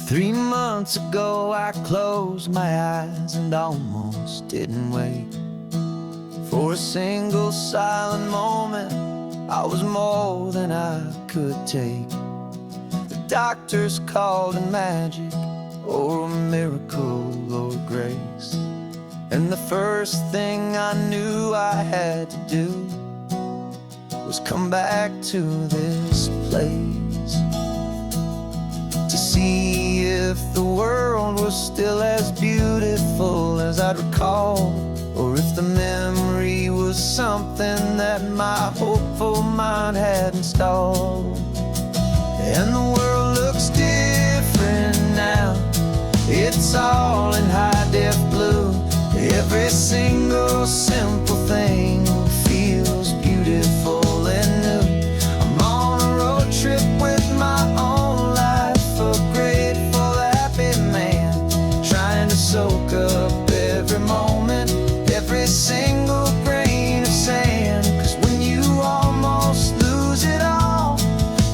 3 months ago I closed my eyes and almost didn't wait for a single silent moment. I was more than I could take. The doctors called it magic, or a miracle, or grace. And the first thing I knew I had to do was come back to this place, to see if the world was still as beautiful as I'd recall, or if the memory was something that my hopeful mind had installed. And the world looks different now. It's all in high-def blue. Every single simple thing feels beautiful and new. I'm on a road trip with my own life, a grateful, happy man, trying to soak up every moment, every single grain of sand. 'Cause when you almost lose it all,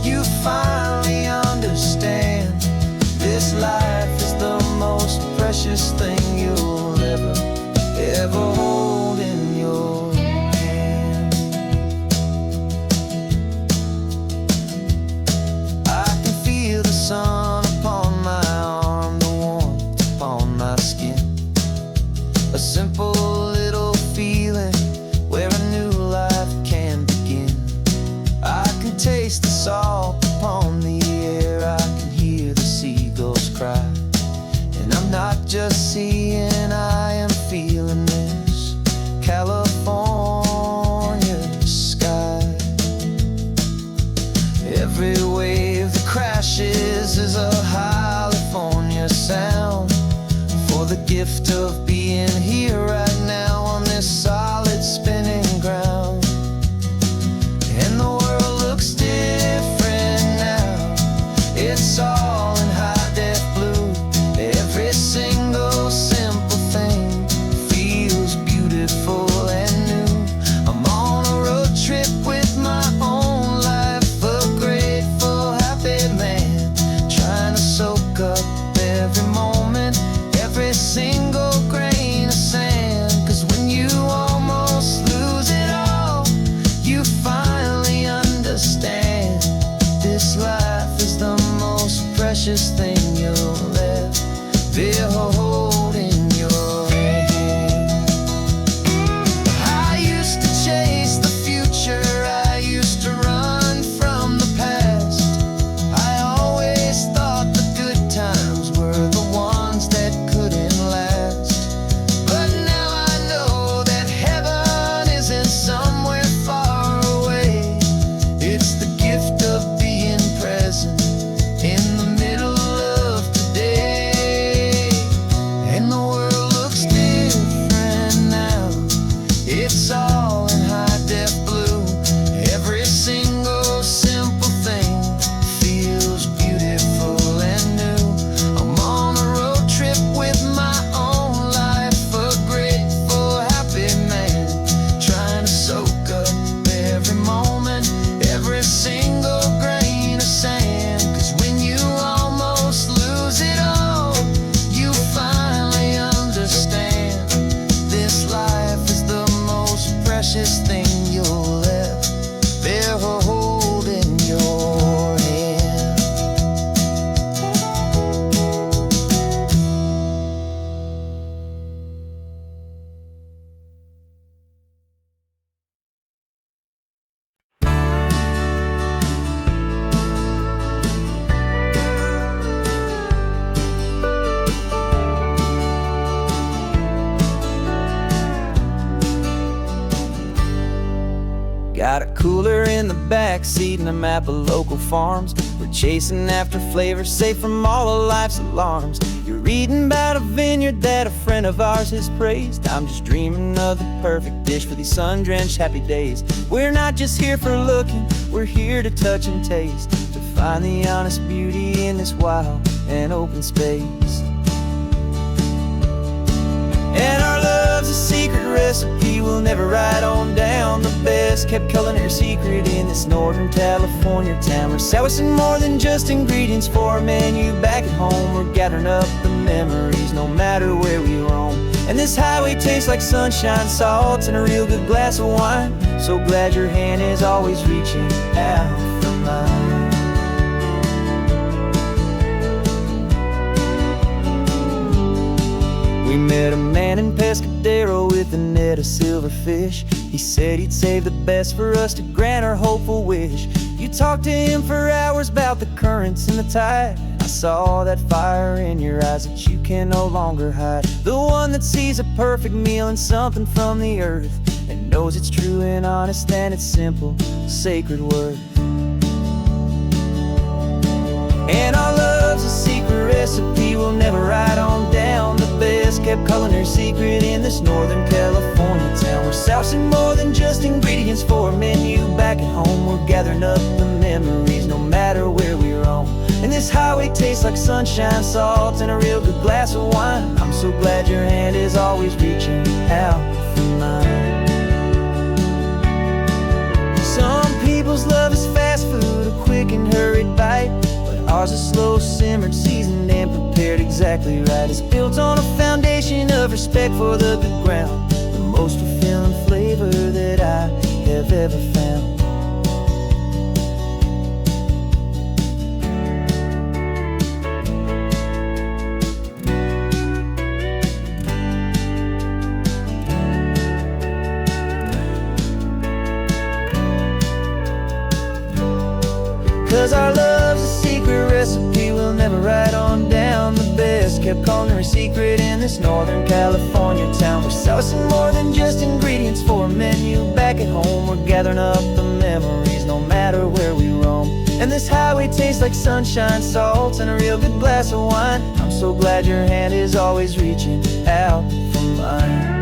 you finally understand this life is the most precious thing you'll ever hold in your hand. I can feel the sun upon my arm, the warmth upon my skin, a simple little feeling where a new life can begin. I can taste the salt upon the air, I can hear the seagulls cry, and I'm not just seeing, I am feeling this California sky. Every wave that crashes is a California sound, for the gift of being here right now on this solid spinning ground. And the world looks different now. It's all in high-def blue. Every single simple thing feels beautiful and new. I'm on a road trip with my own life, a grateful, happy man, trying to soak up every moment, every single grain of sand. 'Cause when you almost lose it all, you finally understand this life is the most precious thing you'll ever hold in your hand. I used to chase the future, I used to run from the past. I always thought the good times were the ones that couldn't last. But now I know that heaven isn't somewhere far away. It's the gift of being present in the middle of today. And the world looks different now. It's all in high-def blue. Every single simple thing feels beautiful and new. I'm on a road trip with my own life, a grateful, happy man, trying to soak up every moment, every single grain of sand. 'Cause when you almost lose it all, you finally understand this life is the most precious thing you'll ever hold in your hand. Got a cooler in the back seat and a map of local farms. We're chasing after flavors safe from all of life's alarms. You're reading about a vineyard that a friend of ours has praised. I'm just dreaming of the perfect dish for these sun-drenched happy days. We're not just here for looking, we're here to touch and taste, to find the honest beauty in this wild and open space. And our love's a secret recipe. We'll never write on down the best kept culinary secret in this Northern California town. We're sourcing more than just ingredients for a menu back at home. We're gathering up the memories no matter where we roam. And this highway tastes like sunshine, salt, and a real good glass of wine. So glad your hand is always reaching out for mine. We met a man in Pescadero with a net of silverfish. He said he'd save the best for us to grant our hopeful wish. You talked to him for hours about the currents and the tide. I saw that fire in your eyes that you can no longer hide. The one that sees a perfect meal in something from the earth, and knows it's true and honest and it's simple, sacred worth. And our love's a secret recipe. We'll never write on down the best kept culinary secret in this Northern California town. We're sourcing more than just ingredients for a menu back at home. We're gathering up the memories no matter where we roam. And this highway tastes like sunshine, salt, and a real good glass of wine. I'm so glad your hand is always reaching out for mine. Some people's love is fast food, a quick and hurried bite. Ours is slow, simmered, seasoned, and prepared exactly right. It's built on a foundation of respect for the good ground, the most fulfilling flavor that I have ever found. 'Cause our love's a secret recipe. We'll never write on down the best kept culinary secret in this Northern California town. We're sourcing more than just ingredients for a menu back at home. We're gathering up the memories no matter where we roam. And this highway tastes like sunshine, salt, and a real good glass of wine. I'm so glad your hand is always reaching out for mine.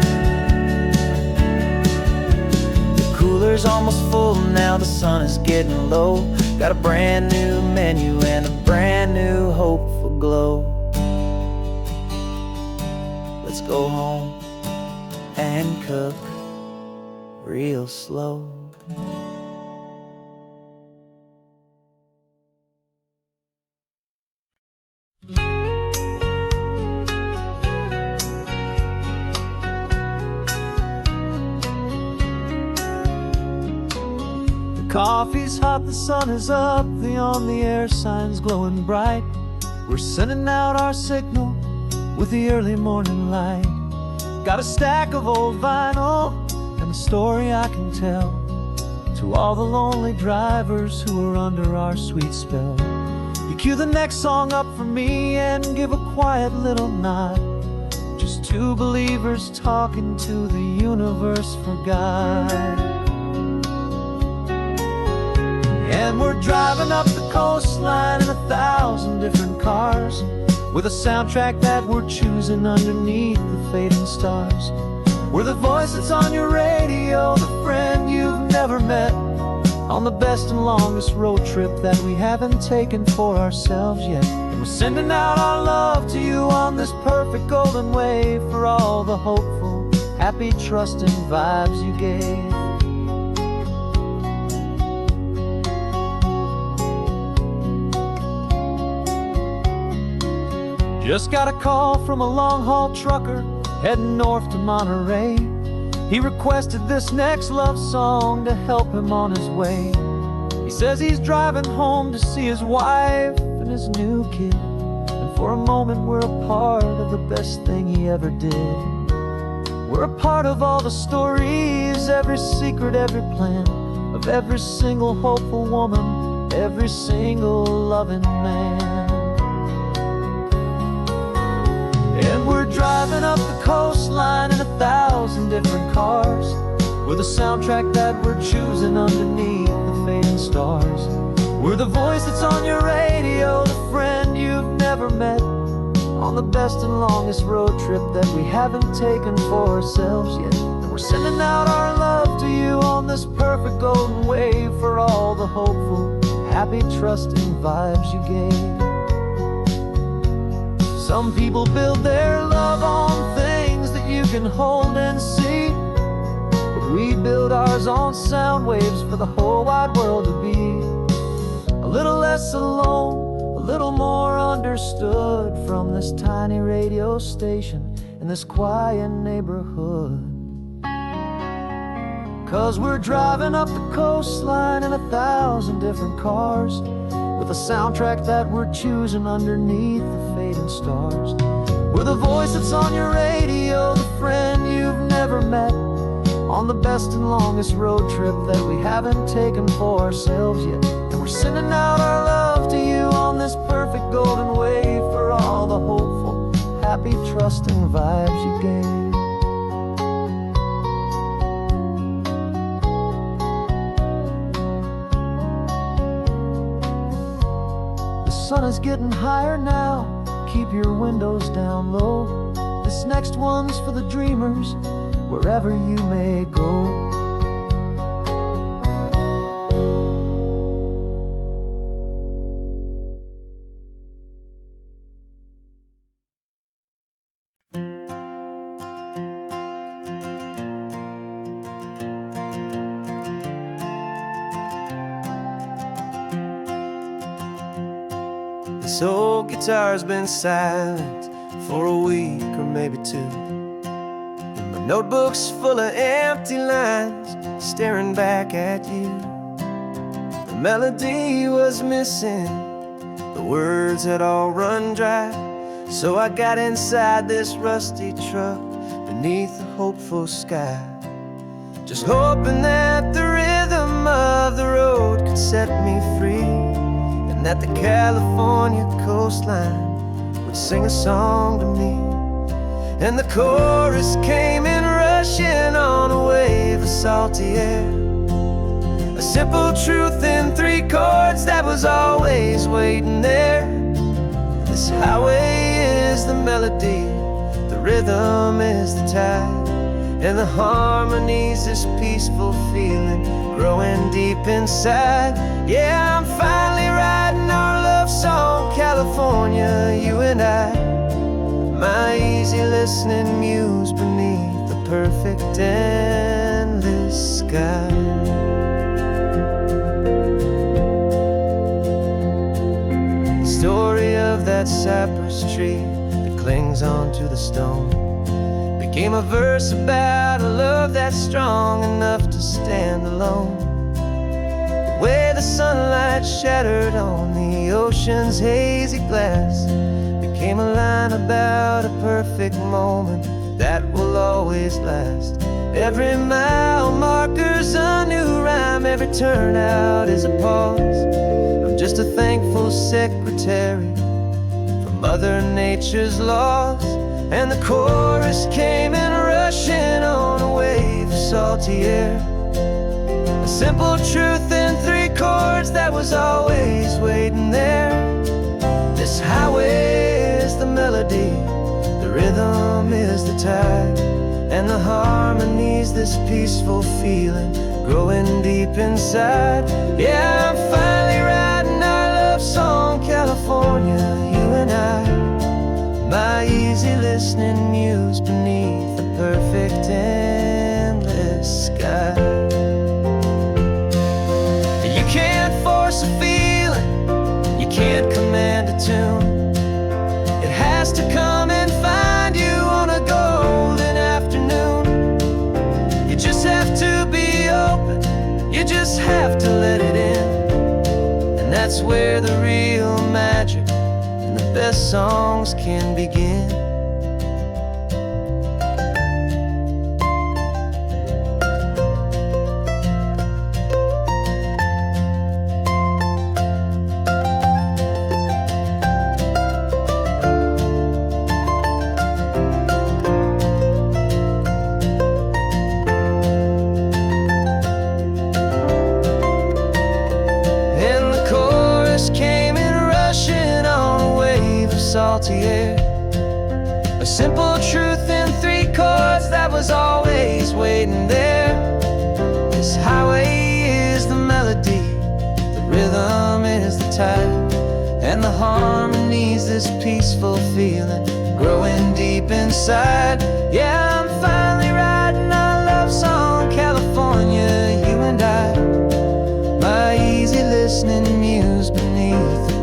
The cooler's almost full now, the sun is getting low. Got a brand new menu and a brand new hopeful glow. Let's go home and cook real slow. Coffee's hot, the sun is up, the on-the-air sign's glowing bright. We're sending out our signal with the early morning light. Got a stack of old vinyl and a story I can tell to all the lonely drivers who are under our sweet spell. You cue the next song up for me and give a quiet little nod. Just two believers talking to the universe for God. And we're driving up the coastline in 1,000 different cars, with a soundtrack that we're choosing underneath the fading stars. We're the voice that's on your radio, the friend you've never met, on the best and longest road trip that we haven't taken for ourselves yet. And we're sending out our love to you on this perfect golden wave, for all the hopeful, happy, trusting vibes you gave. Just got a call from a long-haul trucker heading north to Monterey. He requested this next love song to help him on his way. He says he's driving home to see his wife and his new kid, and for a moment we're a part of the best thing he ever did. We're a part of all the stories, every secret, every plan, of every single hopeful woman, every single loving man. And we're driving up the coastline in 1,000 different cars, with a soundtrack that we're choosing underneath the fading stars. We're the voice that's on your radio, the friend you've never met, on the best and longest road trip that we haven't taken for ourselves yet. And we're sending out our love to you on this perfect golden wave, for all the hopeful, happy, trusting vibes you gave. Some people build their love on things that you can hold and see. We build ours on sound waves for the whole wide world to be a little less alone, a little more understood from this tiny radio station in this quiet neighborhood. 'Cause we're driving up the coastline in 1,000 different cars, with a soundtrack that we're choosing underneath the fading stars. We're the voice that's on your radio, the friend you've never met, on the best and longest road trip that we haven't taken for ourselves yet. And we're sending out our love to you on this perfect golden wave for all the hopeful, happy, trusting vibes you gave. The sun is getting higher now, keep your windows down low. This next one's for the dreamers, wherever you may go. This old guitar's been silent for a week or maybe two. My notebook's full of empty lines, staring back at you. The melody was missing, the words had all run dry. So I got inside this rusty truck beneath the hopeful sky, just hoping that the rhythm of the road could set me free, and that the California coastline would sing a song to me. And the chorus came in rushing on a wave of salty air, a simple truth in 3 chords that was always waiting there. This highway is the melody, the rhythm is the tide, and the harmony's this peaceful feeling growing deep inside. Yeah, I'm finally writing our love song, California, you and I, my easy listening muse beneath the perfect endless sky. The story of that cypress tree that clings onto the stone became a verse about a love that's strong enough to stand alone. The way the sunlight shattered on the ocean's hazy glass became a line about a perfect moment that will always last. Every mile marker's a new rhyme, every turnout is a pause. I'm just a thankful secretary for Mother Nature's laws. And the chorus came in rushing on a wave of salty air, a simple truth in 3 chords that was always waiting there. This highway is the melody, the rhythm is the tide, and the harmony's this peaceful feeling growing deep inside. Yeah, I'm finally writing our love song, California, you and I, my easy listening muse beneath the perfect endless sky. You can't force a feeling, you can't command a tune. It has to come and find you on a golden afternoon. You just have to be open, you just have to let it in. And that's where the real magic, the best songs can begin. And the chorus came in rushing on a wave of salty air, a simple truth in 3 chords that was always waiting there. This highway is the melody, the rhythm is the tide, and the harmony's this peaceful feeling growing deep inside. Yeah, I'm finally writing our love song, California,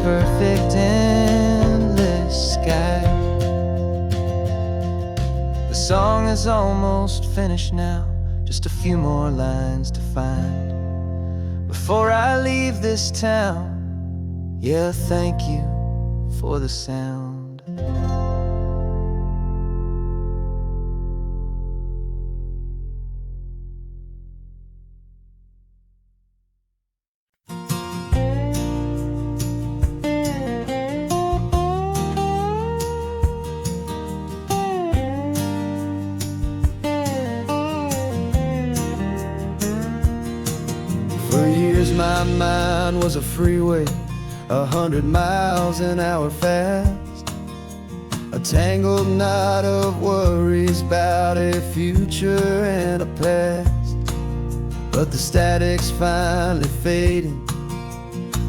perfect endless sky. The song is almost finished now, just a few more lines to find before I leave this town. Yeah, thank you for the sound. For years my mind was a freeway, 100 miles an hour fast, a tangled knot of worries about a future and a past. But the static's finally fading,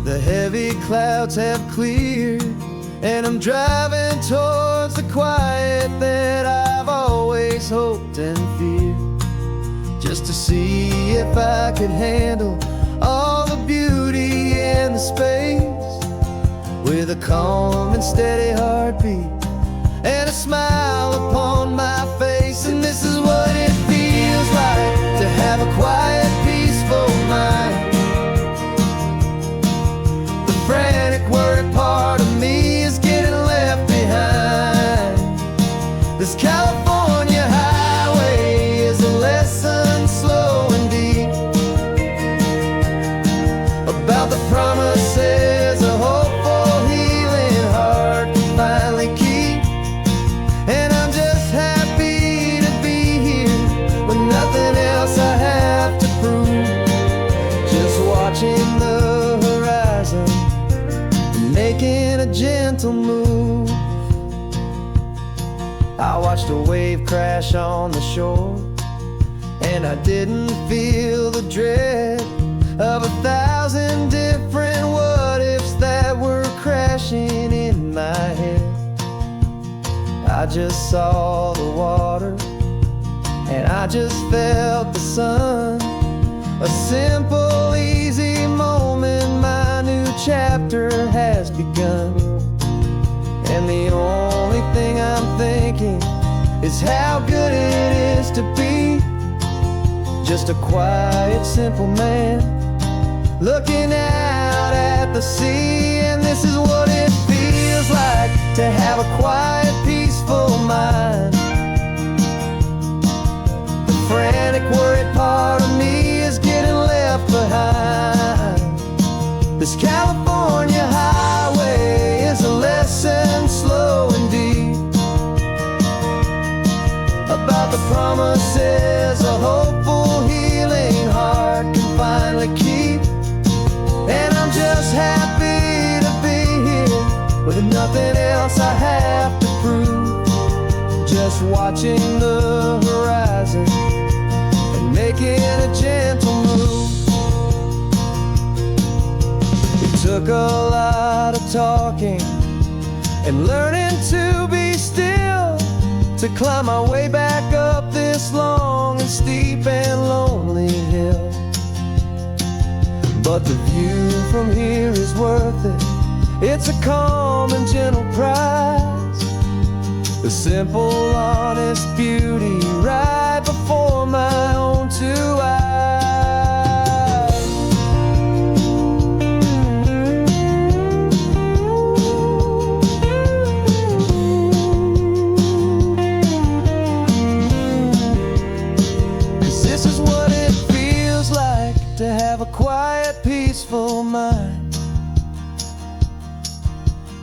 the heavy clouds have cleared, and I'm driving towards the quiet that I've always hoped and feared, just to see if I could handle all the beauty and the space, with a calm and steady heartbeat and a smile upon my face. And this is what it feels like to have a quiet, peaceful mind. The frantic, worried part of me is getting left behind. This California highway is a lesson slow and deep about the promises of hopeful healing heart can finally keep. And I'm just happy to be here with nothing else I have to prove, just watching the horizon and making a gentle move. I watched a wave crash on the shore, and I didn't feel the dread of 1,000 different what-ifs that were crashing in my head. I just saw the water, and I just felt the sun. A simple, easy moment, my new chapter has begun. And the only thing I'm thinking is how good it is to be just a quiet, simple man looking out at the sea. And this is what it feels like to have a quiet, peaceful mind. The frantic, worried part of me is getting left behind. This California highway is a lesson slow and deep about the promises a hopeful, healing heart can finally keep. And I'm just happy to be here with nothing else I have to prove, just watching the horizon and making a gentle move. It took a lot of talking and learning to be still to climb my way back up this long and steep and lonely hill. But the view from here is worth it. It's a calm and gentle prize, the simple, honest beauty right before my own two eyes. This is what it feels like to have a quiet, peaceful mind.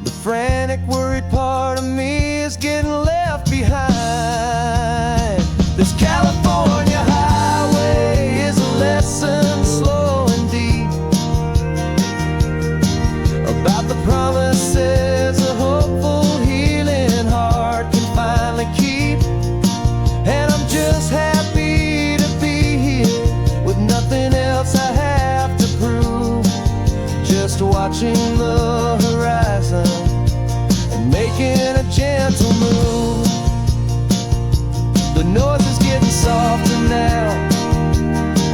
The frantic, worried part of me is getting left behind. This California highway is a lesson slow and deep about the promises a hopeful, healing heart can finally keep. And I'm just happy to be here with nothing else I have to prove, just watching the horizon and making a gentle move. The noise is getting softer now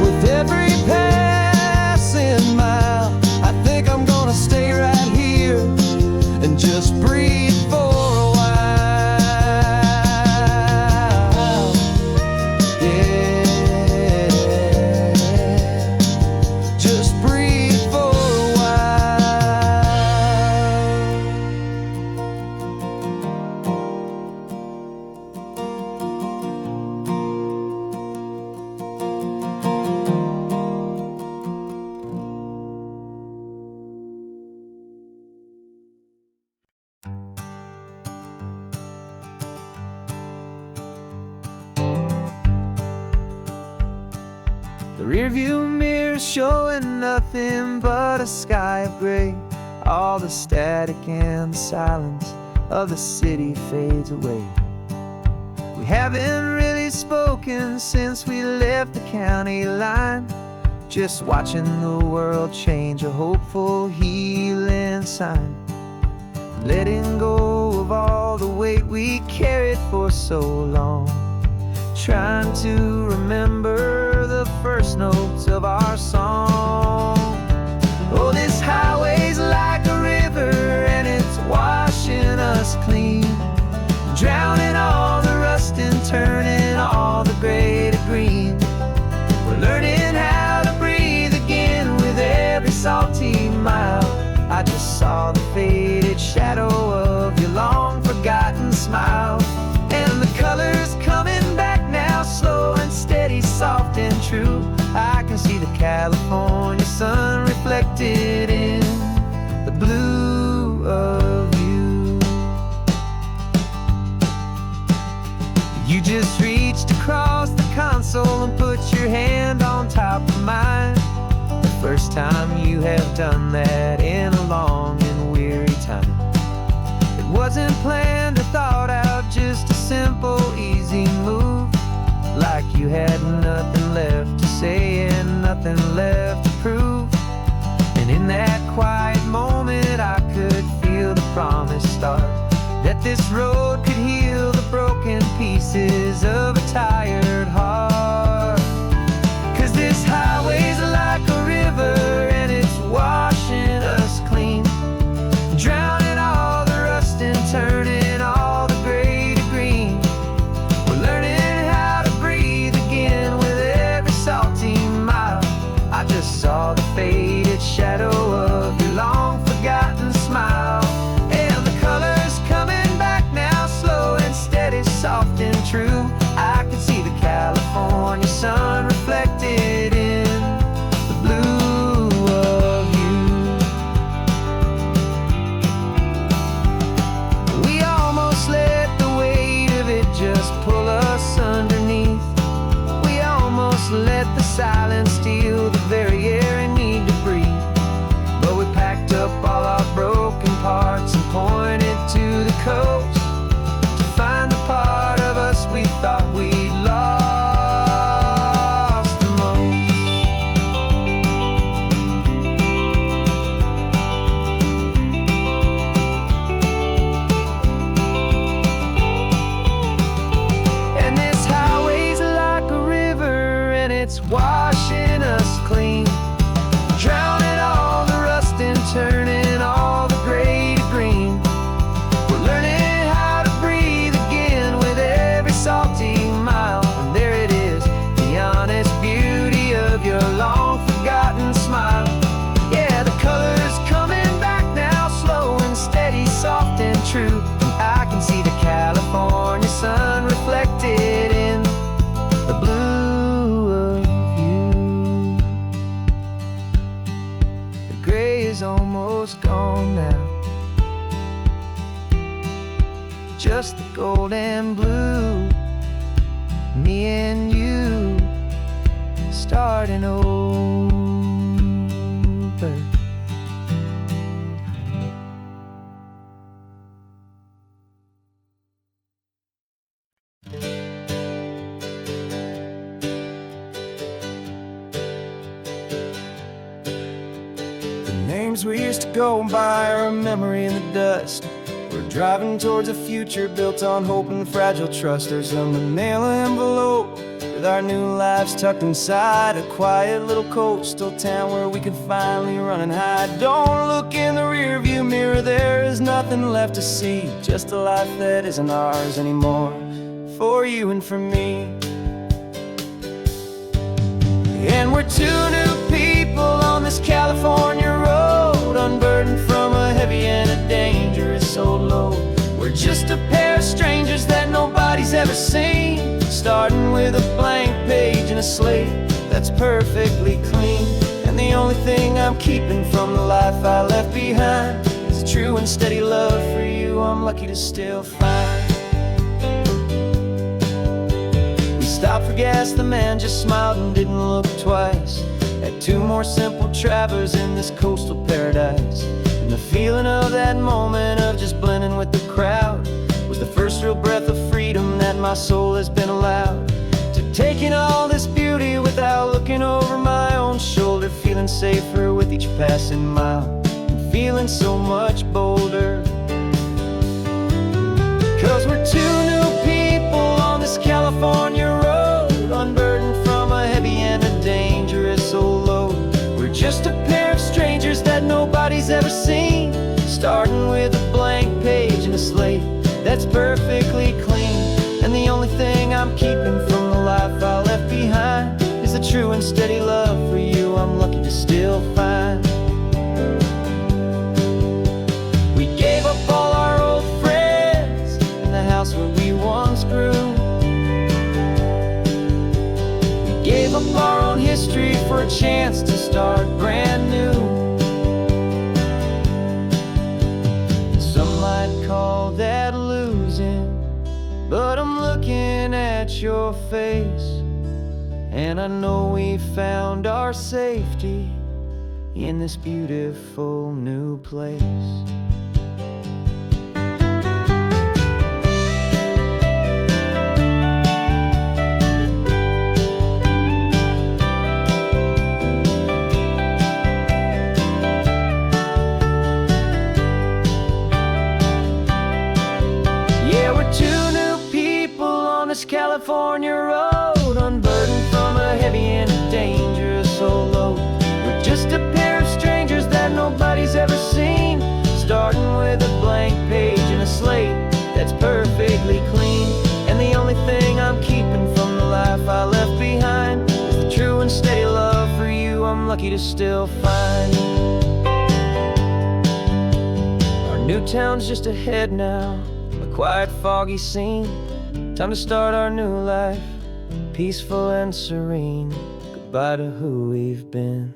with every passing mile. I think I'm gonna stay right here The rearview mirror showing nothing but a sky of gray. All the static and the silence of the city fades away. We haven't really spoken since we left the county line, just watching the world change, a hopeful healing sign. Letting go of all the weight we carried for so long, trying to remember the first notes of our song. Oh, this highway's like a river and it's washing us clean, drowning all the rust and turning all the gray to green. We're learning how to breathe again with every salty mile. I just saw the faded shadow of your long forgotten smile, and the colors coming back now, slow and steady, soft and true. I can see the California sun reflected in the blue of you. You just reached across the console and put your hand on top of mine. The first time you have done that in a long and weary time. It wasn't planned or thought out, just a simple, easy move. Like you had nothing left to say and nothing left to prove. And in that quiet moment I could feel the promise start, that this road could heal the broken pieces of a tired heart. 'Cause this highway's like a river and it's washing us clean, drowning all the rust and turning all the gray to green. We're learning how to breathe again with every salty mile. I just saw the faded shadow of your long forgotten smile, and the colors coming back now, slow and steady, soft and true. I could see the California sun reflected in the blue of you. We almost let the weight of it just pull us underneath. We almost let the silence steal the very air I need to breathe. But we packed up all our broken parts and pointed to the coast to find the part of us we thought we'd lost the most. And this highway's like a river and it's washing us clean, drowning all the rust and turning all the gray to green. We're learning how to breathe again with every salty mile. And there it is, the honest beauty of your long forgotten smile. Yeah, the colors coming back now, slow and steady, soft and true. I can see the California sun reflected in the blue of you. The gray is almost gone now, just the gold and blue. Me and you starting over. The names we used to go by are a memory in the dust. We're driving towards a future built on hope and fragile trust. There's a manila envelope with our new lives tucked inside, a quiet little coastal town where we can finally run and hide. Don't look in the rearview mirror, there is nothing left to see, just a life that isn't ours anymore, for you and for me. And we're two new people on this California road, unburdened from a heavy and a dangerous old load. We're just a pair of strangers that nobody's ever seen, starting with a blank page and a slate that's perfectly clean. And the only thing I'm keeping from the life I left behind is a true and steady love for you I'm lucky to still find. We stopped for gas, the man just smiled and didn't look twice. Had two more simple travelers in this coastal paradise. And the feeling of that moment of just blending with the crowd was the first real breath of freedom that my soul has been allowed to take in all this beauty without looking over my own shoulder, feeling safer with each passing mile and feeling so much bolder. 'Cause we're two new people on this California road, unburdened from a heavy and a dangerous old load. We're just a pair of strangers that nobody's ever seen, starting with a blank page and a slate that's perfectly clean. And the only thing I'm keeping from the life I left behind is the true and steady love for you I'm lucky to still find. We gave up all our old friends in the house where we once grew. We gave up our own history for a chance to start brand new. Some might call that losing, but I'm looking at your face, and I know we found our safety in this beautiful new place. California road, unburdened from a heavy and a dangerous old load. We're just a pair of strangers that nobody's ever seen, starting with a blank page and a slate that's perfectly clean. And the only thing I'm keeping from the life I left behind is the true and steady love for you I'm lucky to still find. Our new town's just ahead now, a quiet, foggy scene. Time to start our new life, peaceful and serene. Goodbye to who we've been.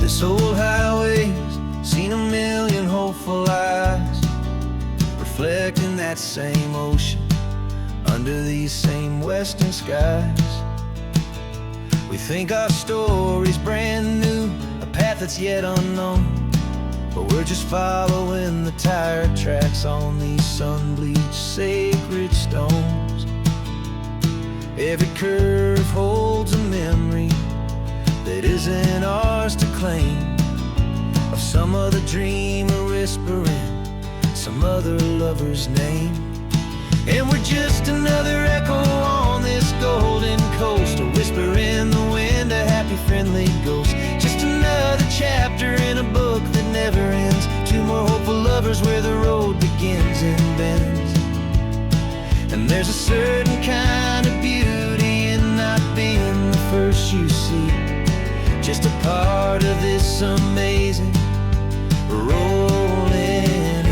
This old highway's seen a million hopeful eyes, reflecting that same ocean under these same western skies. We think our story's brand new, a path that's yet unknown, but we're just following the tire tracks on these sun-bleached sacred stones. Every curve holds a memory that isn't ours to claim, of some other dreamer whispering some other lover's name. And we're just another echo on this golden coast, a whisper in the wind, a happy friendly ghost. Just another chapter in a book that never ends, two more hopeful lovers where the road begins and bends. And there's a certain kind of beauty in not being the first you see, just a part of this amazing, rolling,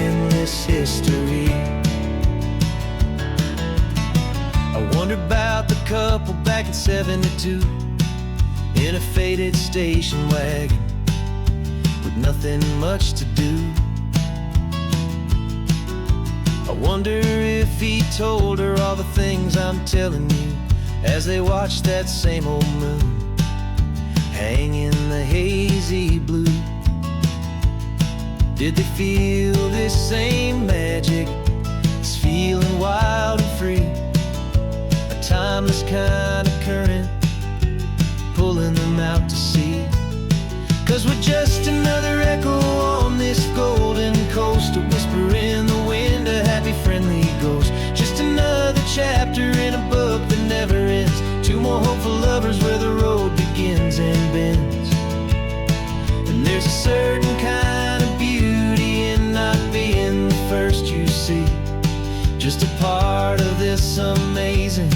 endless history. I wonder about the couple back in '72 in a faded station wagon with nothing much to do. I wonder if he told her all the things I'm telling you as they watched that same old moon hang in the hazy blue. Did they feel this same magic, this feeling wild and free, a timeless kind of current pulling them out to sea? 'Cause we're just another echo on this golden coast, a whisper in the wind, a happy friendly ghost. Just another chapter in a book that never ends, two more hopeful lovers where the road begins and bends. And there's a certain kind of beauty in not being the first you see, just a part of this amazing,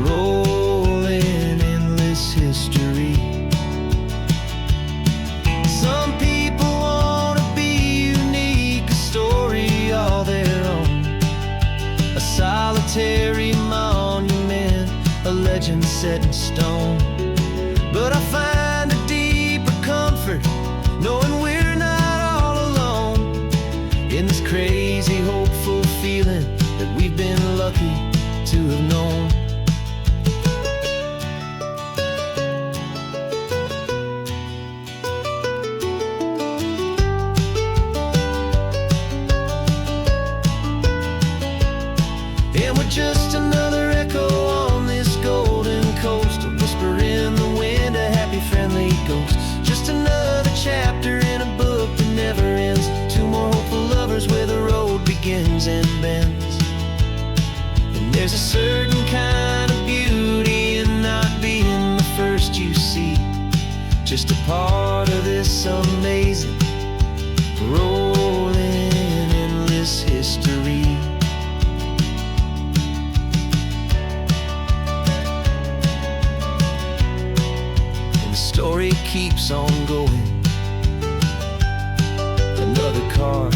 rolling, endless history. set in stone. But I find a deeper comfort knowing we're not all alone in this crazy, hopeful feeling that we've been lucky to have known. And we're just another echo on this golden coast, a whisper in the wind, a happy, friendly ghost. Just another chapter in a book that never ends. Two more hopeful lovers where the road begins and bends. And there's a certain kind of beauty in not being the first you see, just a part of this amazing, rolling, endless history. Story keeps on going. Another card,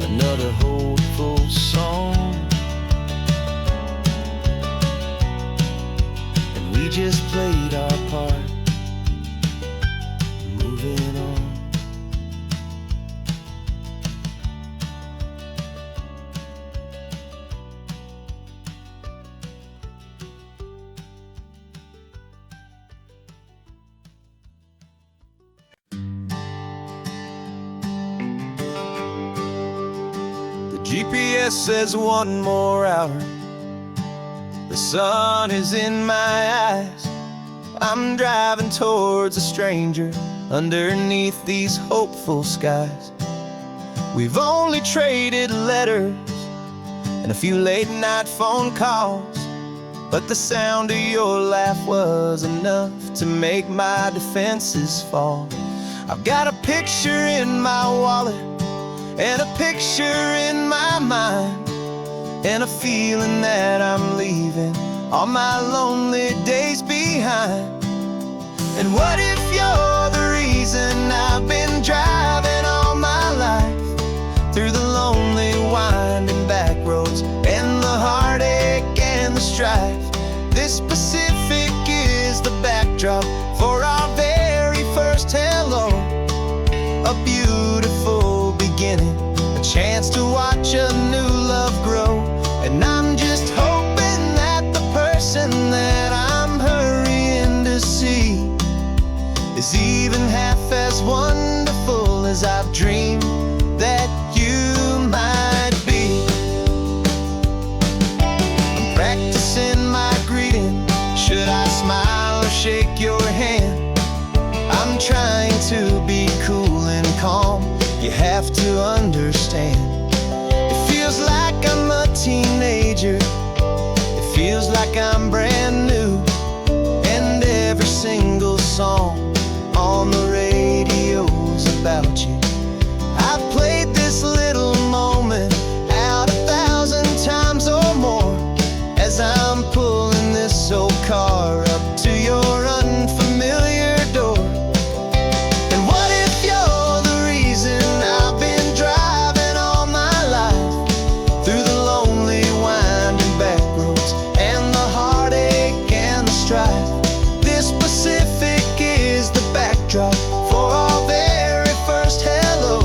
another hopeful song, and we just played our part, moving on. GPS says one more hour. The sun is in my eyes. I'm driving towards a stranger underneath these hopeful skies. We've only traded letters and a few late night phone calls, but the sound of your laugh was enough to make my defenses fall. I've got a picture in my wallet and a picture in my mind, and a feeling that I'm leaving all my lonely days behind. And what if you're the reason I've been driving all my life, through the lonely winding back roads and the heartache and the strife? This Pacific is the backdrop for our very first hello, a beautiful beginning, a chance to watch a new love grow. And I'm just hoping that the person that I'm hurrying to see is even half as wonderful as I've dreamed that you might be. I'm practicing my greeting. Should I smile or shake your hand? I'm trying to be cool and calm. You have to understand, it feels like I'm a teenager, it feels like I'm brand new, and every single song on the radio's about you. I've played this little moment out 1,000 times or more, as I'm pulling this old car up to your unfamiliar door. This Pacific is the backdrop for our very first hello,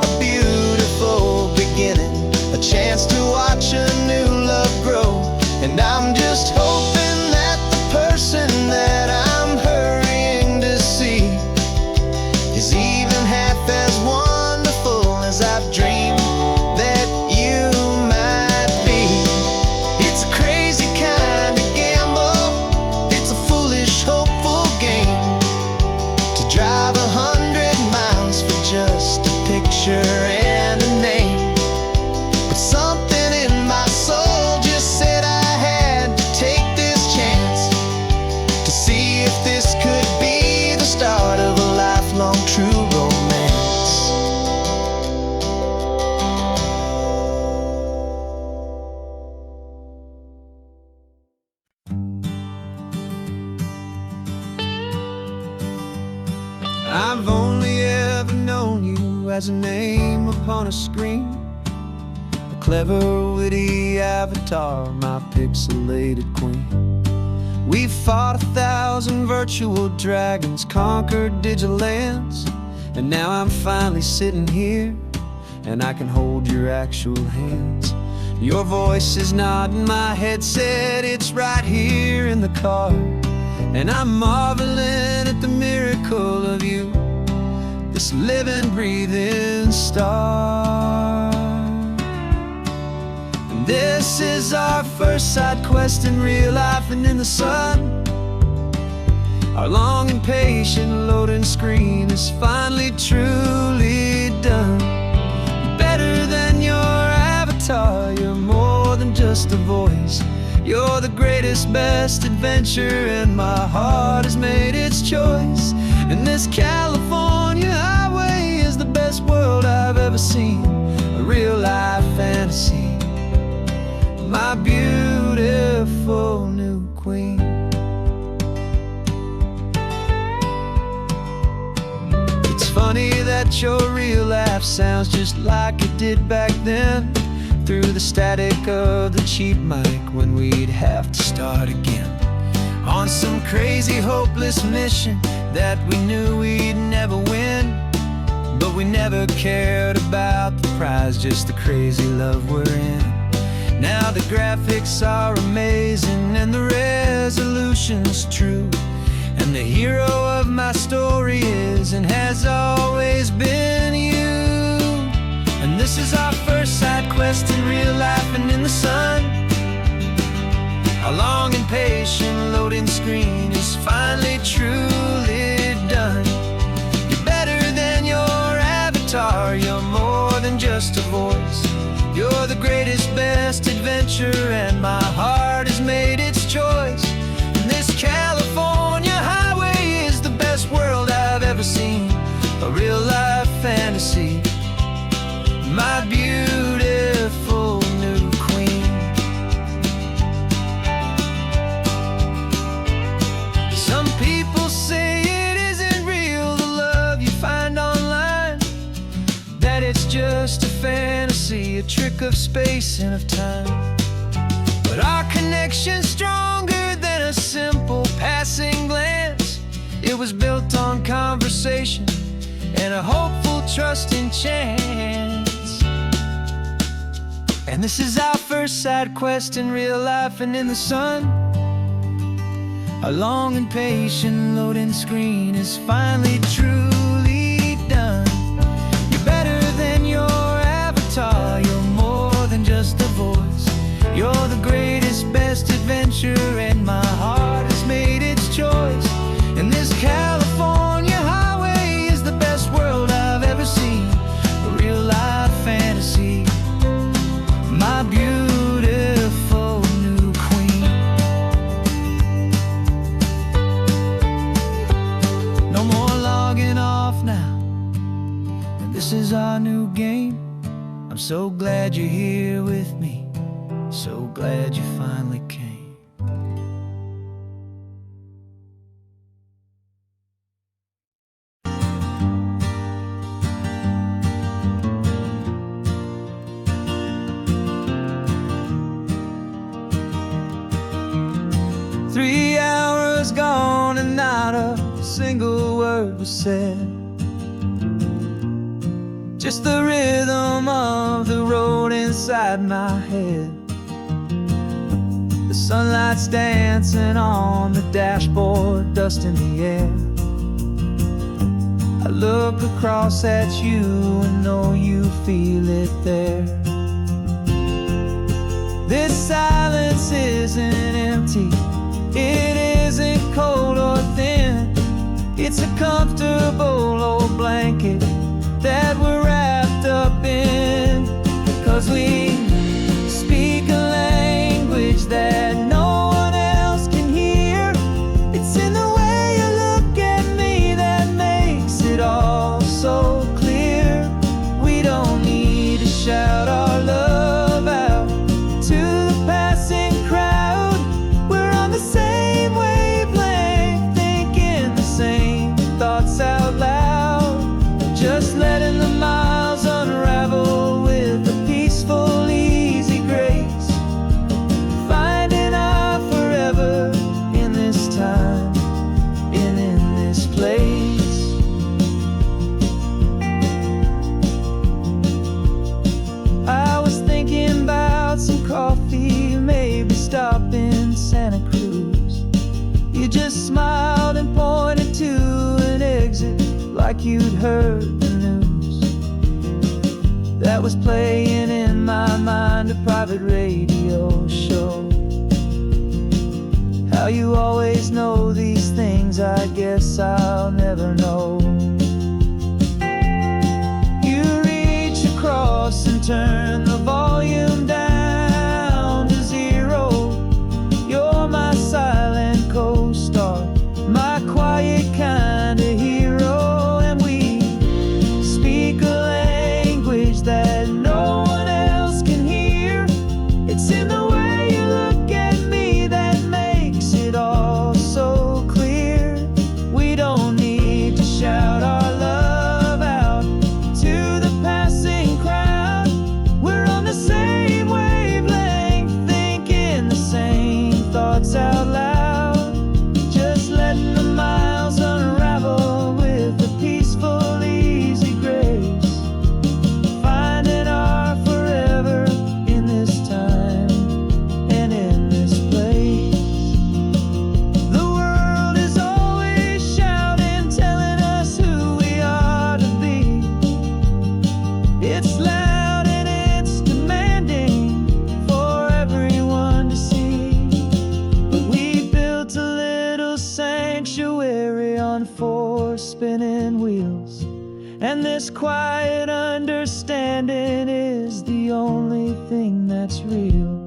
a beautiful beginning, a chance to watch a new love grow. And I'm just hoping that the person that I'm hurrying to see is even half as wonderful as I've dreamed that you might be. It's a crazy kind of gamble, it's a foolish, hopeful game, to drive 100 miles for just a picture and a name. But something in my soul just said I had to take this chance, to see if this could be the start of a lifelong true romance. I've only ever known you as a name upon a screen, a clever, witty avatar, my pixelated queen. We've fought 1,000 virtual dragons, conquered digital lands, and now I'm finally sitting here, and I can hold your actual hands. Your voice is not in my headset, it's right here in the car, and I'm marveling at the miracle of you, this living, breathing star. And this is our first side quest in real life and in the sun. Our long and patient loading screen is finally truly done. You're better than your avatar, you're more than just a voice. You're the greatest, best adventure, and my heart has made its choice. And this California highway is the best world I've ever seen, a real life fantasy, my beautiful new queen. It's funny that your real life sounds just like it did back then, through the static of the cheap mic when we'd have to start again, on some crazy hopeless mission that we knew we'd never win. But we never cared about the prize, just the crazy love we're in. Now the graphics are amazing and the resolution's true, and the hero of my story is and has always been you. And this is our first side quest in real life and in the sun. Our long and patient loading screen is finally truly done. You're better than your avatar, you're more than just a voice. You're the greatest, best adventure, and my heart has made its choice. And this California highway is the best world I've ever seen, a real life fantasy, my beautiful new queen. Some people say it isn't real, the love you find online, that it's just a fantasy, a trick of space and of time. But our connection's stronger than a simple passing glance. It was built on conversation and a hopeful, trusting chance. And this is our first side quest in real life and in the sun. Our long and patient loading screen is finally truly done. You're better than your avatar, you're more than just a voice. You're the greatest, best adventure, and my heart has made its choice. And this California highway is the best world I've ever seen, a real life fantasy, my beautiful new queen. No more logging off now, and this is our new game. I'm so glad you're here with me, so glad you finally came. 3 hours gone and not a single word was said. Just the rhythm of the road inside my head. The sunlight's dancing on the dashboard, dust in the air. I look across at you and know you feel it there. This silence isn't empty, it isn't cold or thin. It's a comfortable old blanket that we're wrapped up in, 'cause we speak a language that no one else can hear. It's in the way you look at me that makes it all so clear. We don't need to shout our love out to the passing crowd. We're on the same wavelength, thinking the same thoughts out loud. stop in Santa Cruz. You just smiled and pointed to an exit like you'd heard the news. That was playing in my mind, a private radio show. How you always know these things, I guess I'll never know. You reach across and turn the volume down to 0. You're my silent co-star, my quiet kind of hero. And we speak a language that no one else can hear. It's in the way you look at me that makes it all so clear. We don't need to shout our love out to the passing crowd. We're on the same wavelength, thinking the same thoughts out loud. Just letting the miles unravel with a peaceful, easy grace. Finding our forever in this time and in this place. The world is always shouting, telling us who we are to be. It's loud and it's demanding for everyone to see. But we built a little sanctuary on 4 spinning wheels, and this quiet understanding is the only thing that's real.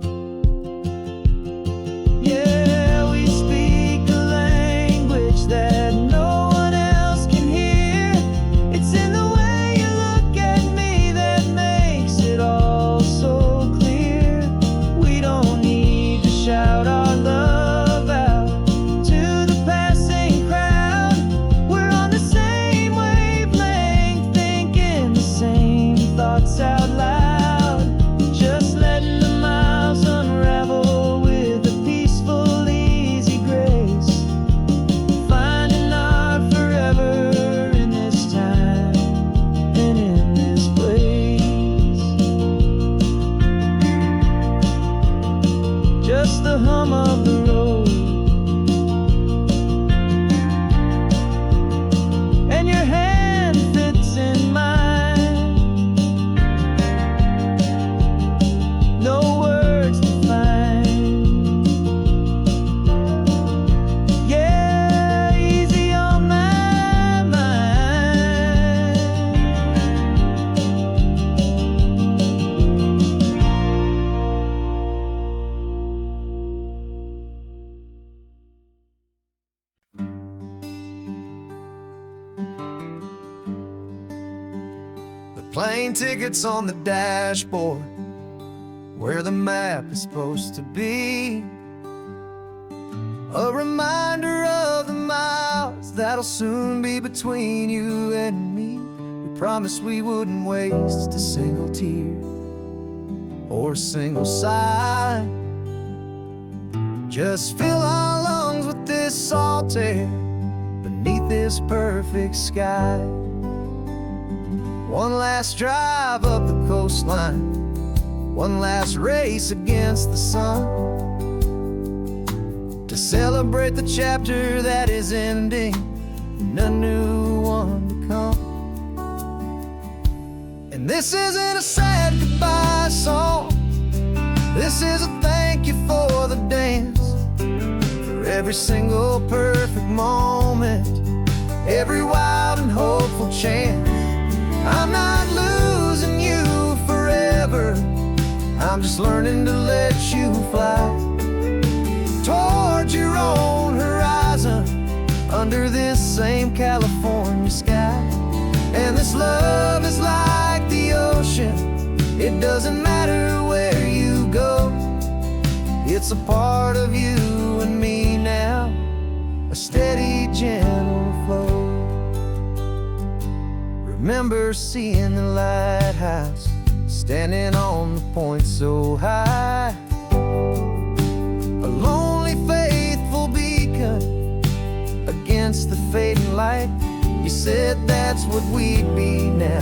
Yeah, we speak a language that no one else can hear. It's in the way you look at me that makes it all so clear. We don't need to shout our love out to the passing crowd. We're on the same wavelength, thinking the same thoughts out loud. Just letting the miles unravel with a peaceful, easy grace. Finding our forever in this time and in this place. Just the hum of the road and your hand fits in mine. No words to find. Yeah, easy on my mind. The plane tickets on the dashboard, where the map is supposed to be. A reminder of the miles that'll soon be between you and me. We promised we wouldn't waste a single tear or a single sigh. Just fill our lungs with this salt air beneath this perfect sky. One last drive up the coastline, one last race against the sun, to celebrate the chapter that is ending and a new one to come. And this isn't a sad goodbye song, this is a thank you for the dance, for every single perfect moment, every wild and hopeful chance. I'm not losing you forever, I'm just learning to let you fly towards your own horizon, under this same California sky. And this love is like the ocean, it doesn't matter where you go. It's a part of you and me now, a steady, gentle flow. Remember seeing the lighthouse, standing on the point so high, a lonely, faithful beacon against the fading light. You said that's what we'd be now,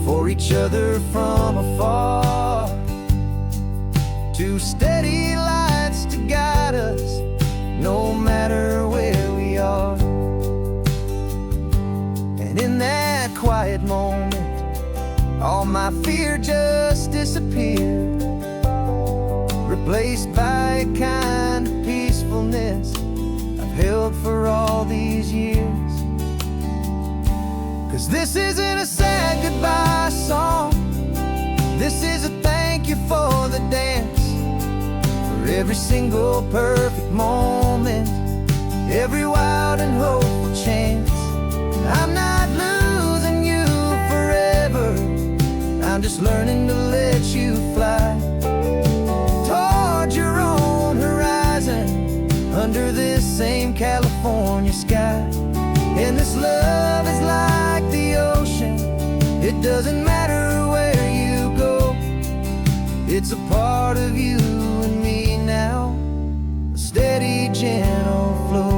for each other from afar. Two steady lights all my fear just disappeared, replaced by a kind of peacefulness I've held for all these years. 'Cause this isn't a sad goodbye song, this is a thank you for the dance, for every single perfect moment, every wild and hopeful chance. I'm not losing you forever, I'm just learning to let you fly toward your own horizon, under this same California sky. And this love is like the ocean, it doesn't matter where you go, it's a part of you and me now, a steady, gentle flow.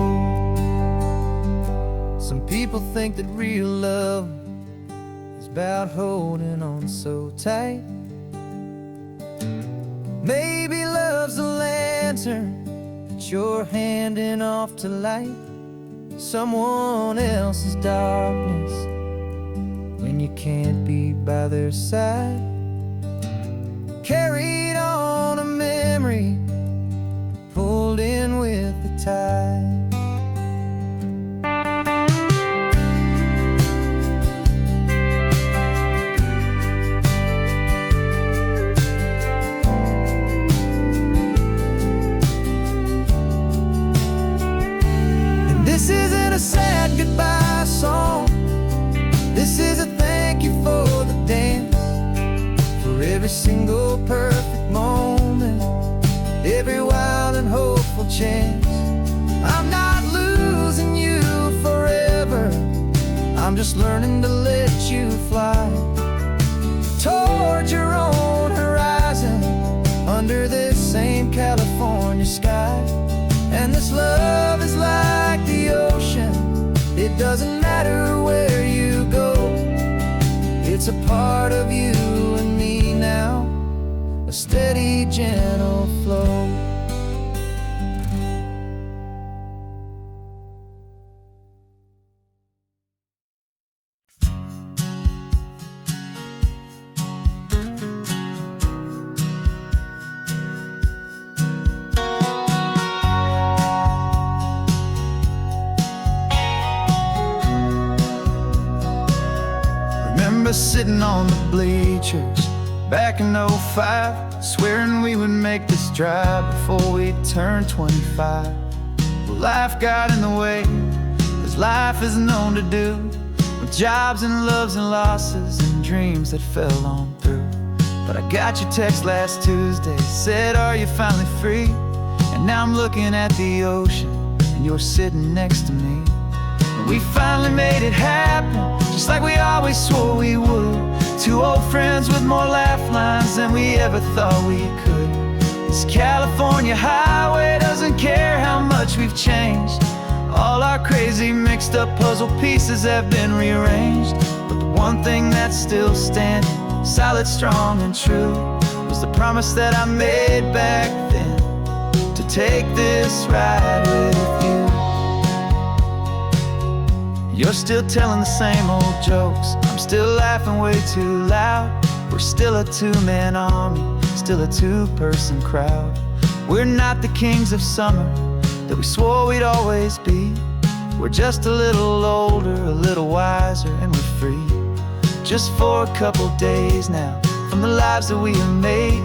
Some people think that real love is about holding on so tight. Maybe love's a lantern that you're handing off to light someone else's darkness when you can't be by their side. Carried on a memory, pulled in with the tide. This isn't a sad goodbye song, this is a thank you for the dance, for every single perfect moment, every wild and hopeful chance. I'm not losing you forever, I'm just learning to let you fly toward your own horizon, under this same California sky. And this love is like the ocean, it doesn't matter where you go, it's a part of you and me now, a steady, gentle flow. Sitting on the bleachers back in '05, swearing we would make this drive before we turned 25. But life got in the way, as life is known to do, with jobs and loves and losses and dreams that fell on through. But I got your text last Tuesday, said, are you finally free? And now I'm looking at the ocean, and you're sitting next to me. And we finally made it happen, just like we always swore we would. Two old friends with more laugh lines than we ever thought we could. This California highway doesn't care how much we've changed. All our crazy mixed up puzzle pieces have been rearranged. But the one thing that's still standing, solid, strong and true, was the promise that I made back then, to take this ride with you. You're still telling the same old jokes, I'm still laughing way too loud. We're still a two-man army, still a two-person crowd. We're not the kings of summer that we swore we'd always be. We're just a little older, a little wiser, and we're free. Just for a couple days now, from the lives that we have made,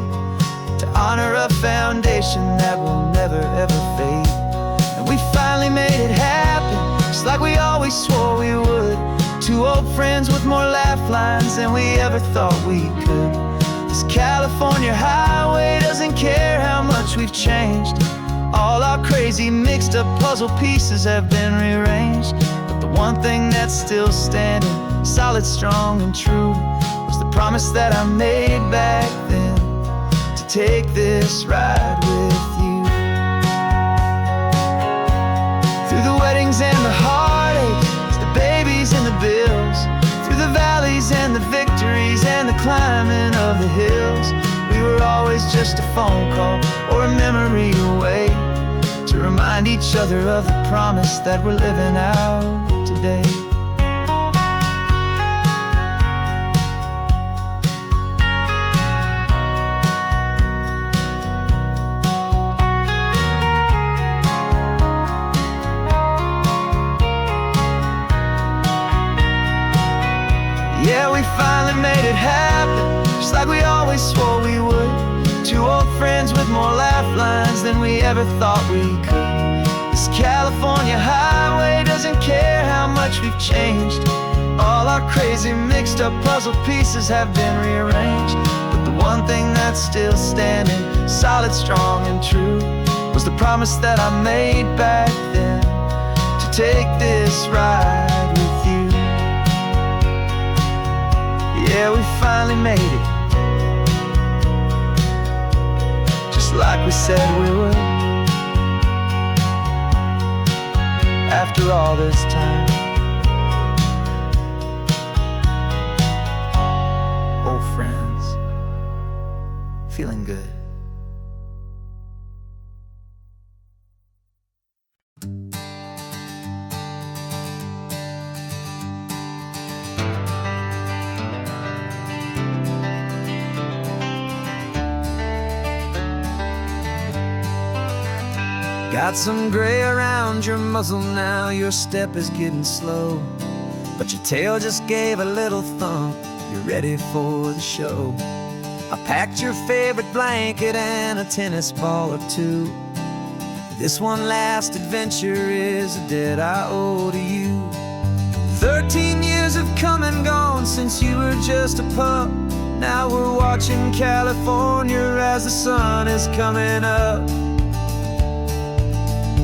to honor a foundation that will never ever fade. And we finally made it happen, just like we always swore we would. Two old friends with more laugh lines than we ever thought we could. This California highway doesn't care how much we've changed. All our crazy mixed up puzzle pieces have been rearranged. But the one thing that's still standing, solid, strong and true, was the promise that I made back then, to take this ride with you. Through the weddings and the heartaches, the babies and the bills, through the valleys and the victories and the climbing of the hills, we were always just a phone call or a memory away, to remind each other of the promise that we're living out today. we swore we would. Two old friends with more laugh lines than we ever thought we could. This California highway doesn't care how much we've changed. All our crazy mixed up puzzle pieces have been rearranged. But the one thing that's still standing, solid, strong, and true, was the promise that I made back then, to take this ride with you. Yeah, we finally made it, just like we said we would. After all this time, old friends, feeling good. Got some gray around your muzzle now, your step is getting slow, but your tail just gave a little thump, you're ready for the show. I packed your favorite blanket and a tennis ball or two. This one last adventure is a debt I owe to you. 13 years have come and gone since you were just a pup. Now we're watching California as the sun is coming up.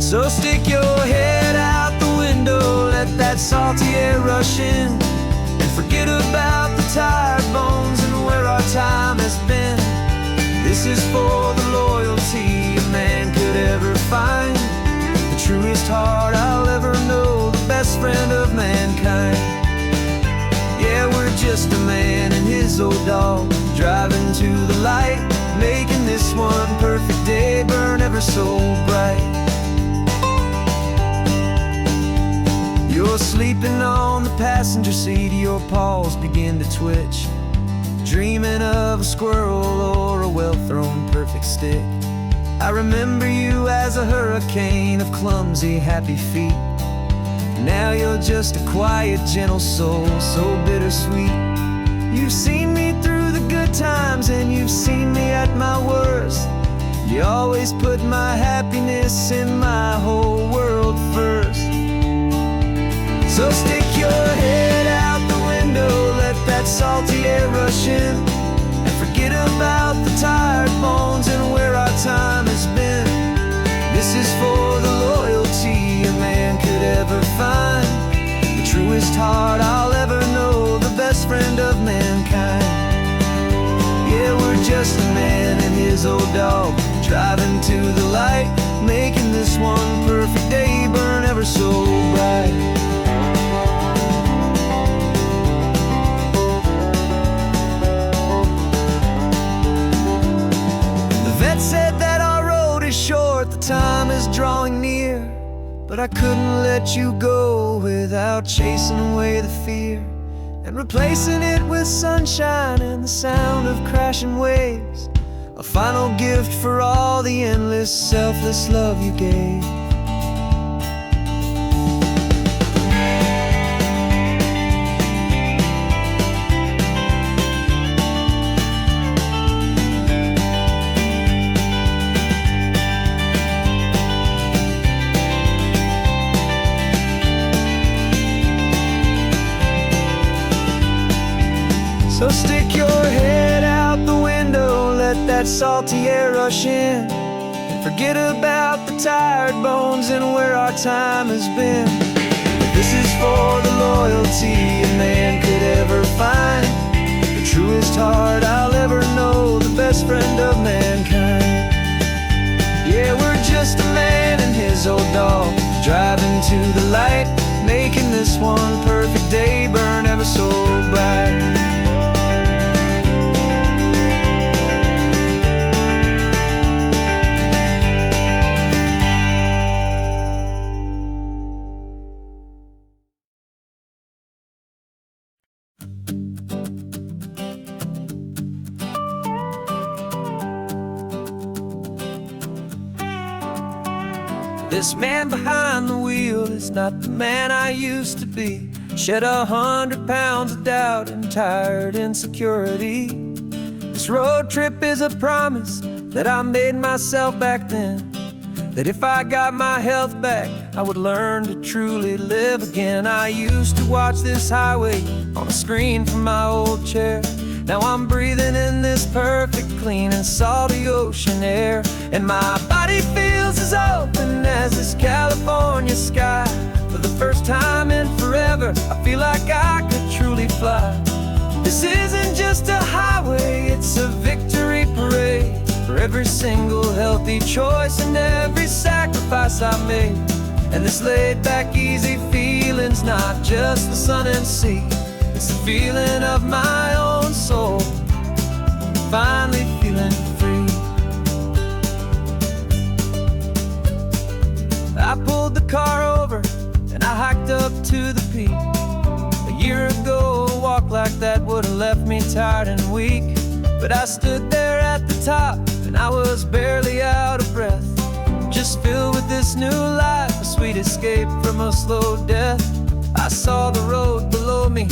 So stick your head out the window, let that salty air rush in, and forget about the tired bones and where our time has been. This is for the loyalty a man could ever find, the truest heart I'll ever know, the best friend of mankind. Yeah, we're just a man and his old dog, driving to the light, making this one perfect day burn ever so bright. You're sleeping on the passenger seat, your paws begin to twitch, dreaming of a squirrel or a well-thrown perfect stick. I remember you as a hurricane of clumsy, happy feet. Now you're just a quiet, gentle soul, so bittersweet. You've seen me through the good times and you've seen me at my worst. You always put my happiness in my whole world first. So stick your head out the window, let that salty air rush in, and forget about the tired bones and where our time has been. This is for the loyalty a man could ever find, the truest heart I'll ever know, the best friend of mankind. Yeah, we're just a man and his old dog, driving to the light, making this one perfect day burn ever so bright. Said that our road is short, the time is drawing near, but I couldn't let you go without chasing away the fear, and replacing it with sunshine and the sound of crashing waves, a final gift for all the endless, selfless love you gave. So stick your head out the window, let that salty air rush in, and forget about the tired bones and where our time has been. This is for the loyalty a man could ever find, the truest heart I'll ever know, the best friend of mankind. Yeah, we're just a man and his old dog, driving to the light, making this one perfect day burn ever so bright. This man behind the wheel is not the man I used to be. Shed 100 pounds of doubt and tired insecurity. The This road trip is a promise that I made myself back then, that if I got my health back, I would learn to truly live again. I used to watch this highway on a screen from my old chair. Now I'm breathing in this perfect, clean and salty ocean air, and my body feels as open as this California sky. For the first time in forever, I feel like I could truly fly. This isn't just a highway, it's a victory parade for every single healthy choice and every sacrifice I made. And this laid-back, easy feeling's not just the sun and sea, it's the feeling of my own soul, finally feeling free. I pulled the car over and I hiked up to the peak. A year ago, a walk like that would have left me tired and weak, but I stood there at the top and I was barely out of breath, just filled with this new life, a sweet escape from a slow death. I saw the road below me,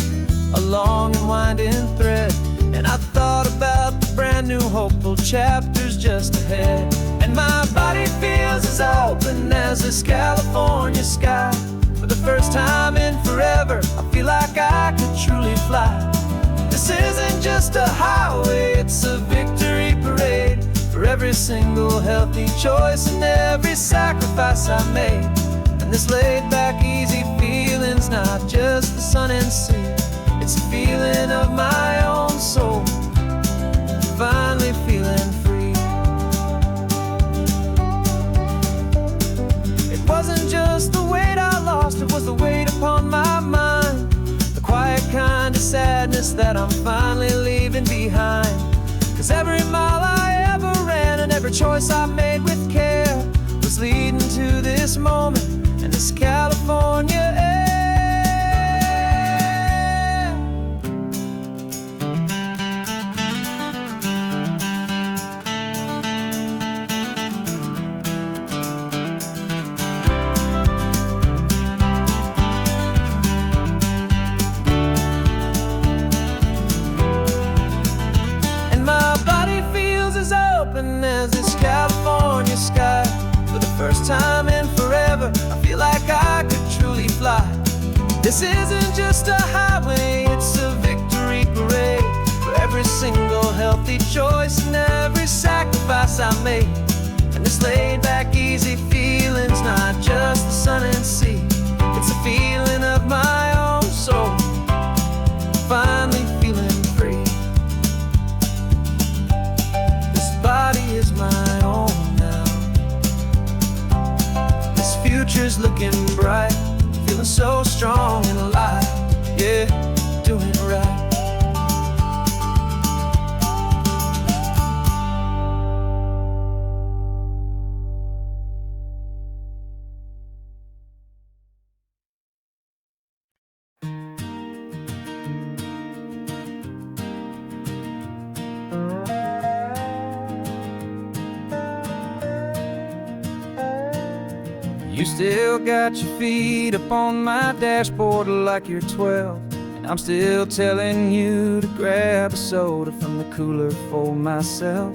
a long and winding thread, and I thought about the brand new hopeful chapters just ahead. And my body feels as open as this California sky. For the first time in forever, I feel like I could truly fly. This isn't just a highway, it's a victory parade for every single healthy choice and every sacrifice I made. And this laid-back, easy feeling's not just the sun and sea, it's a feeling of my own soul, finally feeling free. It wasn't just the weight I lost, it was the weight upon my mind, the quiet kind of sadness that I'm finally leaving behind. 'Cause every mile I ever ran and every choice I made with care was leading to this moment and this California air. As this California sky. For the first time in forever, I feel like I could truly fly. This isn't just a highway, it's a victory parade for every single healthy choice and every sacrifice I made. And this laid-back, easy feeling's not just the sun and sea, it's a feeling of my own soul, finally feeling free. Body is my own now. This future's looking bright, feeling so strong and alive. Yeah, doing it right. You still got your feet up on my dashboard like you're 12, and I'm still telling you to grab a soda from the cooler for myself.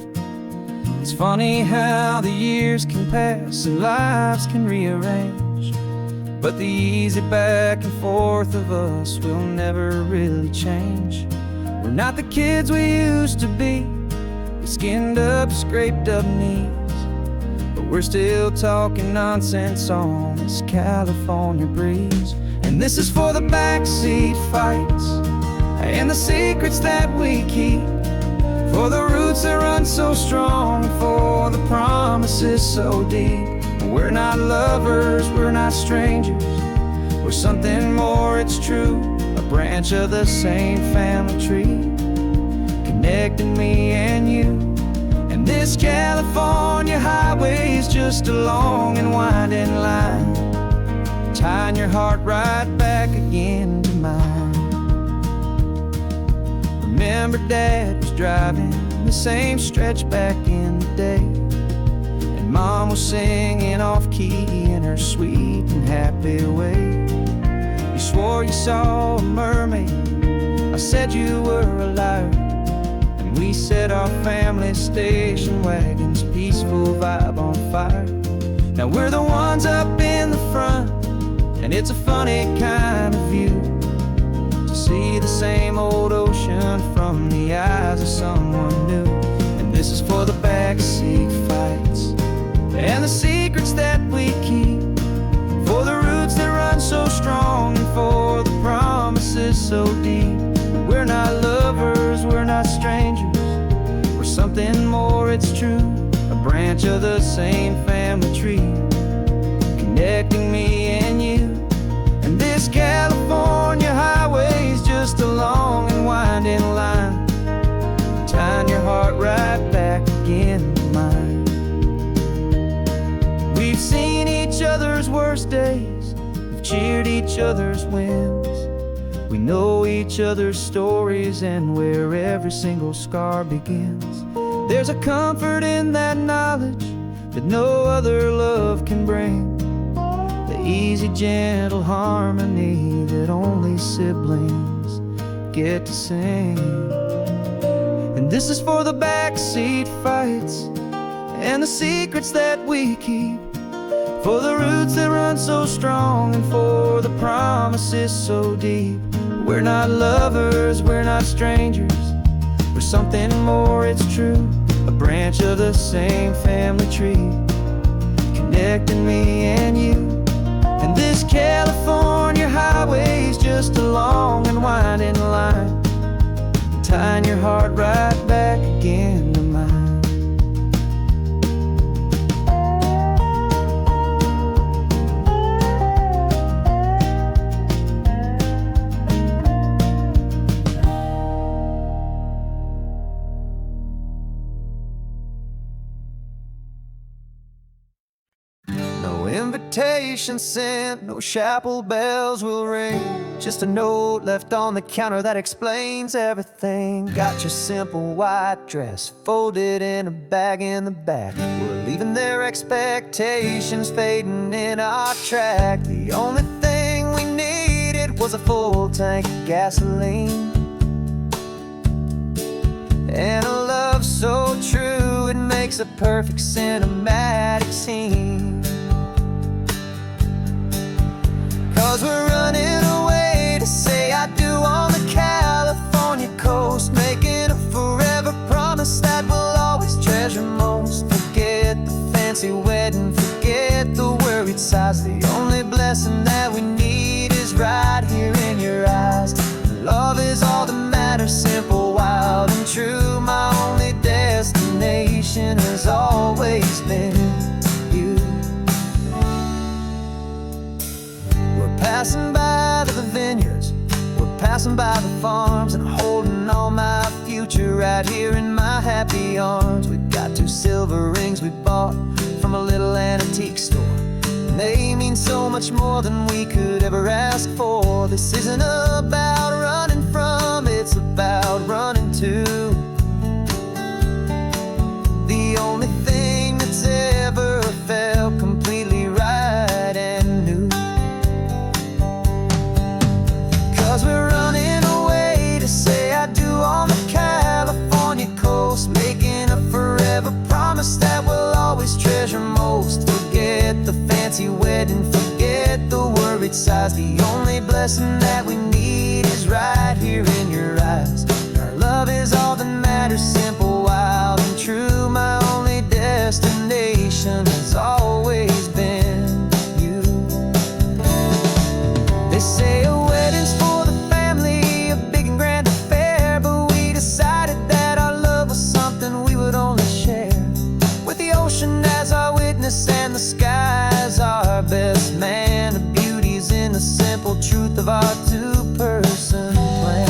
It's funny how the years can pass and lives can rearrange, but the easy back and forth of us will never really change. We're not the kids we used to be, with skinned up, scraped up knees, but we're still talking nonsense on this California breeze. And this is for the backseat fights and the secrets that we keep, for the roots that run so strong, for the promises so deep. We're not lovers, we're not strangers, we're something more, it's true, a branch of the same family tree, connecting me and you. And this California highway is just a long and winding line, tying your heart right back again to mine. Remember Dad was driving the same stretch back in the day, and Mom was singing off-key in her sweet and happy way. You swore you saw a mermaid, I said you were a liar, and we set our family station wagons, peaceful vibe on fire. Now we're the ones up in the front, and it's a funny kind of view to see the same old ocean from the eyes of someone new. And this is for the backseat fights and the secrets that we keep, for the roots that run so strong and for the promises so deep. We're not lovers, we're not strangers, we're something more, it's true. A branch of the same family tree, connecting me and you. And this California highway's just a long and winding line, tying your heart right back again to mine. We've seen each other's worst days, we've cheered each other's wins. We know each other's stories and where every single scar begins. There's a comfort in that knowledge that no other love can bring, the easy, gentle harmony that only siblings get to sing. And this is for the backseat fights and the secrets that we keep, for the roots that run so strong and for the promises so deep. We're not lovers, we're not strangers, we're something more, it's true. A branch of the same family tree, connecting me and you. And this California highway's just a long and winding line, tying your heart right back again to mine. No invitation sent, no chapel bells will ring, just a note left on the counter that explains everything. Got your simple white dress folded in a bag in the back. We're leaving their expectations fading in our track. The only thing we needed was a full tank of gasoline, and a love so true it makes a perfect cinematic scene. 'Cause we're running away to say I do on the California coast, making a forever promise that we'll always treasure most. Forget the fancy wedding, forget the worried sighs. The only blessing that we need is right here in your eyes. Love is all that matters, simple, wild and true. My only destination has always been you. We're passing by the vineyards, we're passing by the farms, and holding all my future right here in my happy arms. We've got 2 silver rings we bought from a little antique store, and they mean so much more than we could ever ask for. This isn't about running from, it's about running to the only thing that's ever felt completely right and new. 'Cause we're running away to say I do on the California coast, making a forever promise that we'll always treasure most. Forget the fancy wedding, forget the worried sighs. The only blessing that we need is right here in your eyes. Our love is all that matters, simple, wild and true. My only destination has always been you. They say a wedding's for the family, a big and grand affair, but we decided that our love was something we would only share, with the ocean as our witness and the sky as our best man. The beauty's in the simple truth of our 2-person plan.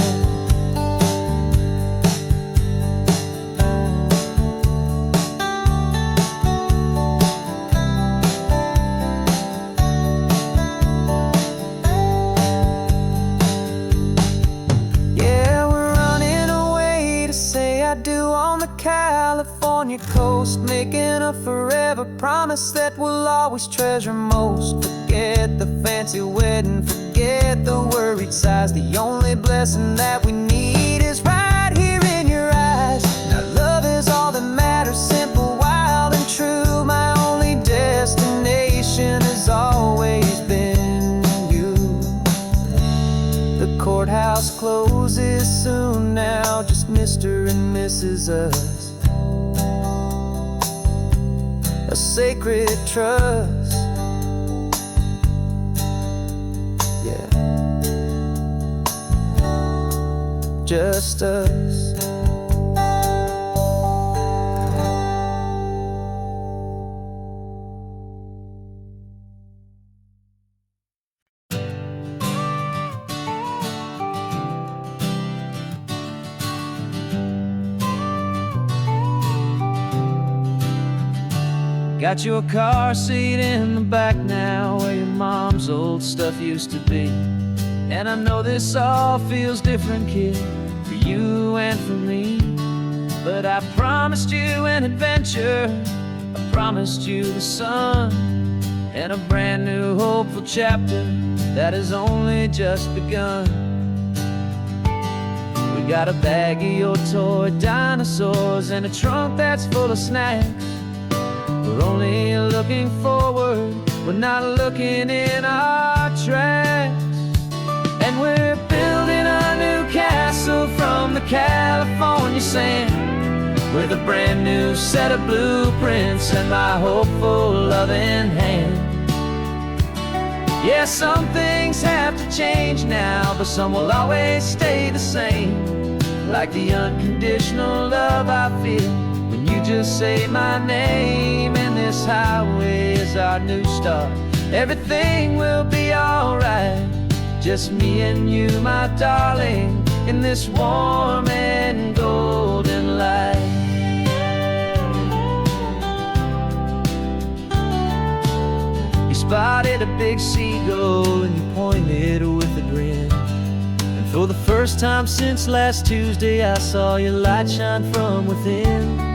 Yeah, we're running away to say I do on the California coast, making a forever promise that we'll always treasure most. Forget the fancy wedding, forget the worried sighs. The only blessing that we need is right here in your eyes. misses us, a sacred trust. Yeah, just us. Got your car seat in the back now, where your mom's old stuff used to be. And I know this all feels different, kid, for you and for me. But I promised you an adventure, I promised you the sun, and a brand new hopeful chapter that has only just begun. We got a bag of your toy dinosaurs and a trunk that's full of snacks. We're only looking forward, we're not looking in our tracks. And we're building a new castle from the California sand, with a brand new set of blueprints and my hopeful loving hand. Yeah, some things have to change now, but some will always stay the same. Like the unconditional love I feel when you just say my name. And this highway is our new start, everything will be alright. Just me and you, my darling, in this warm and golden light. You spotted a big seagull and you pointed with a grin. And for the first time since last Tuesday, I saw your light shine from within.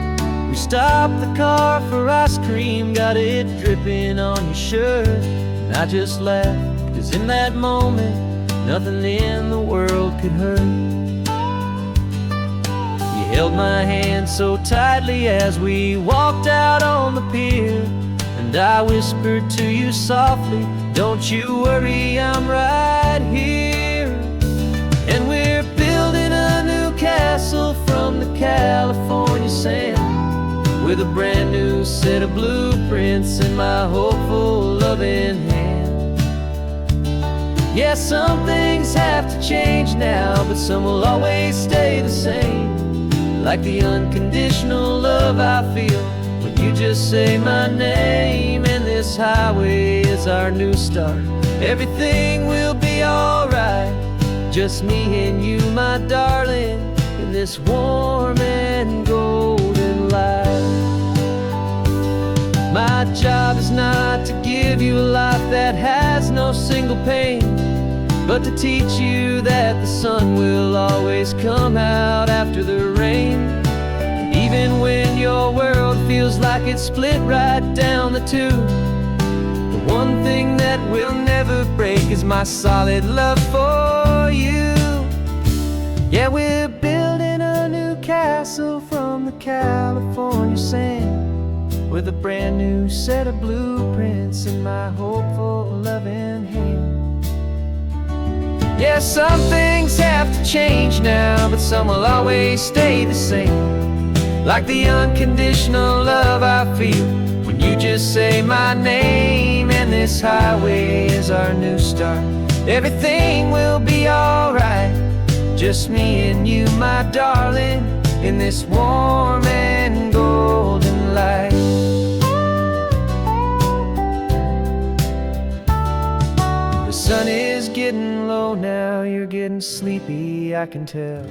We stopped the car for ice cream, got it dripping on your shirt. And I just laughed, 'cause in that moment, nothing in the world could hurt. You held my hand so tightly as we walked out on the pier, and I whispered to you softly, don't you worry, I'm right here. And we're building a new castle from the California sand, with a brand new set of blueprints in my hopeful loving hand. Yeah, some things have to change now, but some will always stay the same. Like the unconditional love I feel when you just say my name. And this highway is our new start, everything will be alright. Just me and you, my darling, in this warm and golden light. My job is not to give you a life that has no single pain, but to teach you that the sun will always come out after the rain. And even when your world feels like it's split right down the two, the one thing that will never break is my solid love for you. Yeah, we're building a new castle from the California sand, with a brand new set of blueprints in my hopeful loving hand. Yeah, some things have to change now, but some will always stay the same. Like the unconditional love I feel when you just say my name. And this highway is our new start, everything will be alright. Just me and you, my darling, in this warm and golden light. The sun is getting low now, you're getting sleepy, I can tell.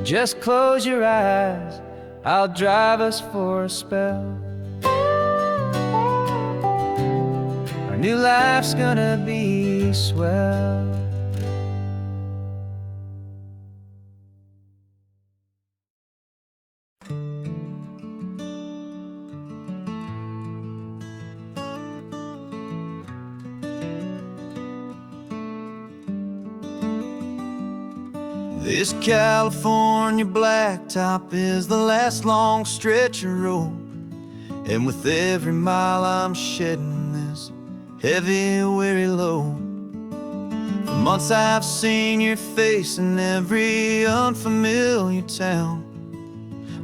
Just close your eyes, I'll drive us for a spell. Our new life's gonna be swell. This California blacktop is the last long stretch of road, and with every mile I'm shedding this heavy, weary load. From months I've seen your face in every unfamiliar town,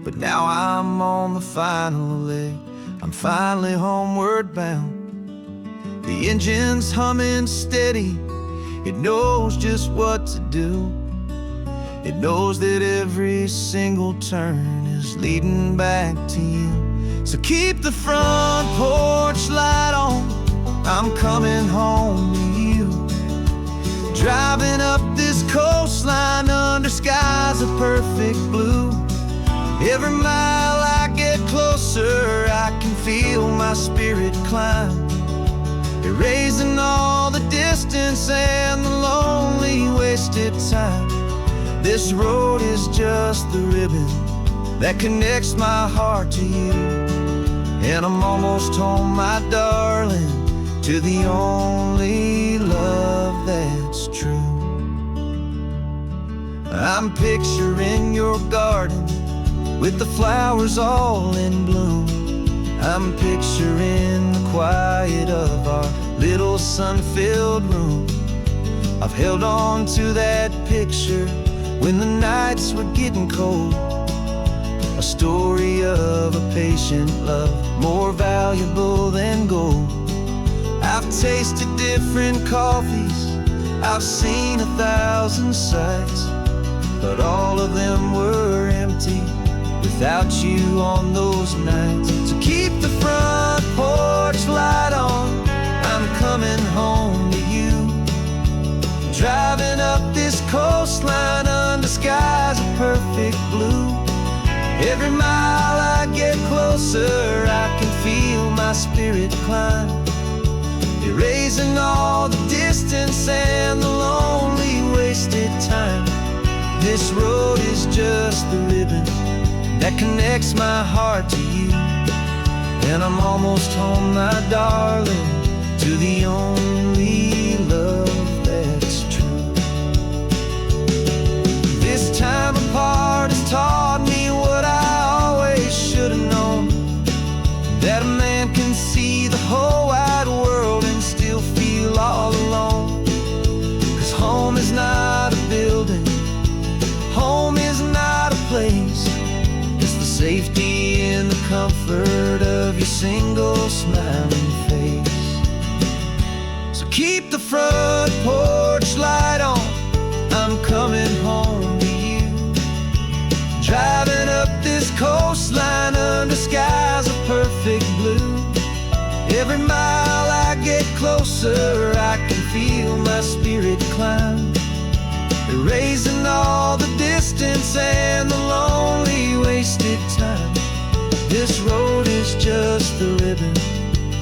but now I'm on the final leg. I'm finally homeward bound. The engine's humming steady. It knows just what to do. It knows that every single turn is leading back to you. So keep the front porch light on. I'm coming home to you. Driving up this coastline under skies of perfect blue. Every mile I get closer, I can feel my spirit climb, erasing all the distance and the lonely wasted time. This road is just the ribbon that connects my heart to you. And I'm almost home, my darling, to the only love that's true. I'm picturing your garden with the flowers all in bloom. I'm picturing the quiet of our little sun-filled room. I've held on to that picture when the nights were getting cold. A story of a patient love, more valuable than gold. I've tasted different coffees, I've seen 1,000 sights, but all of them were empty without you on those nights. So keep the front porch light on. I'm coming home to you. Driving up this coastline under skies of perfect blue. Every mile I get closer, I can feel my spirit climb, erasing all the distance and the lonely wasted time. This road is just the ribbon that connects my heart to you. And I'm almost home, my darling, to the only love that's true. This time apart has taught me what I always should have known, that a man can see the whole wide world and still feel all alone. 'Cause home is not a building, home is not a place. It's the safety and the comfort of your single smiling face. So keep the front porch light on. I'm coming home to you. Driving up this coastline under skies of perfect blue. Every mile I get closer, I can feel my spirit climb, erasing all the distance and the lonely wasted time. This road is just the ribbon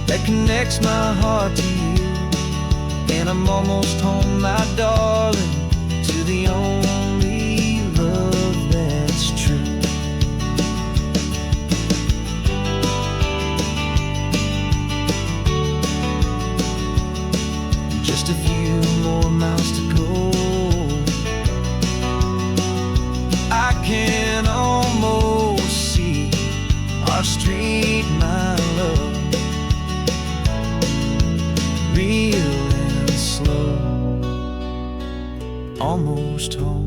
that connects my heart to you. And I'm almost home, my darling, to the only love that's true. Just a few more miles to go. I can almost see our street, my love, real and slow, almost home.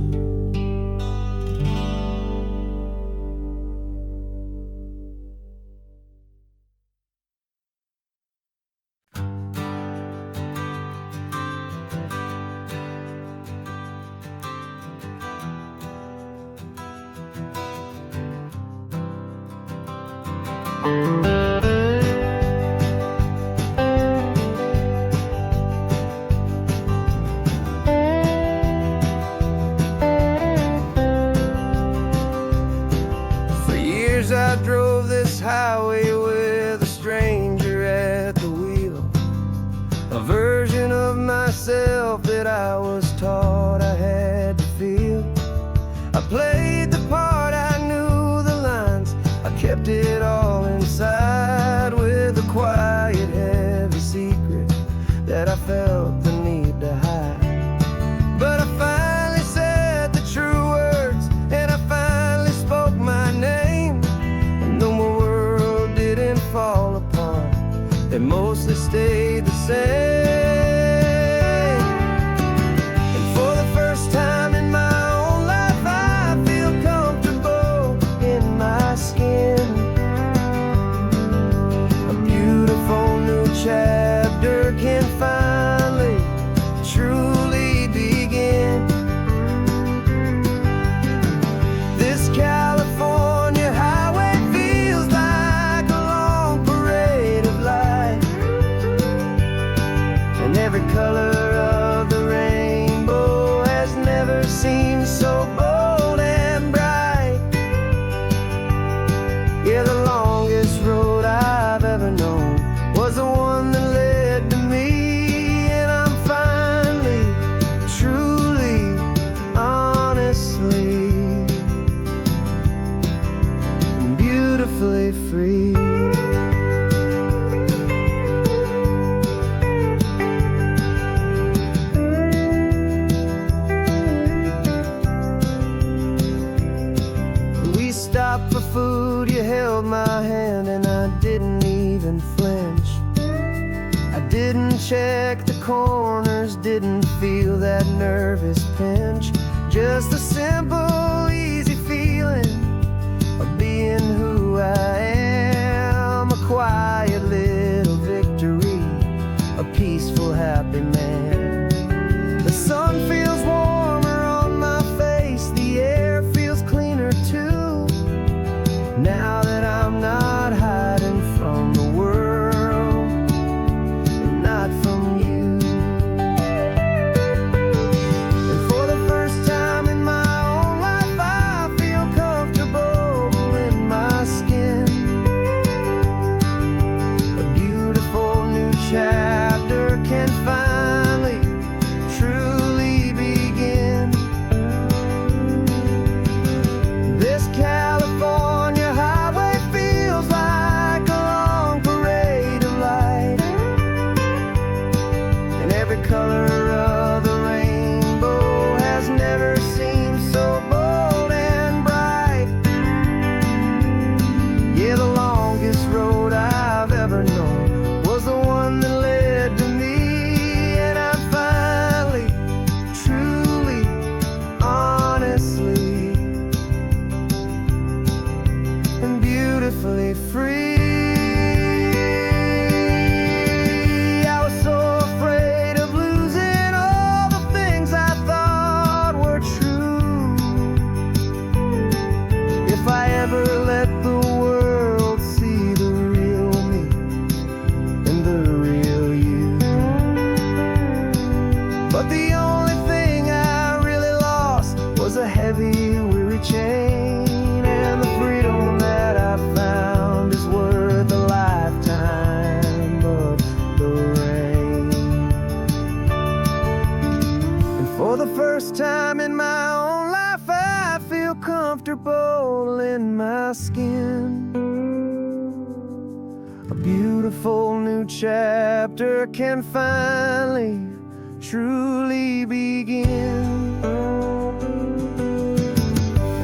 For years I drove this highway with a stranger at the wheel, a version of myself that I was taught I had to feel. I played the part, I knew the lines, I kept it all inside with a quiet, heavy secret that I felt the need to hide. But I finally said the true words, and I finally spoke my name. And though my world didn't fall apart, it mostly stayed the same. beautifully free. We stopped for food, you held my hand, and I didn't even flinch. I didn't check the corners, didn't feel that nervous pinch. Just a simple, easy feeling of being who I am. A quiet little victory, a peaceful, happy man. The sun feels warmer on my face, the air feels cleaner too, now that I'm not hiding from the world and not from you. And for the first time in my own life, I feel comfortable in my skin. A beautiful new chapter can finally truly begin. This California highway feels like a long parade of light, and every color of the rainbow has never seemed so bold and bright. Yeah, the longest road I've ever known was the one that led to me, and I'm finally, truly, honestly, and beautifully free. I was so afraid of losing all the things I thought were true. If I ever let the world see the real me and the real you. But the only thing I really lost was a heavy, weary chain, and the freedom that I found is worth a lifetime of the rain. And for the first time in my own life, I feel comfortable in my skin. A beautiful new chapter can finally, truly begin.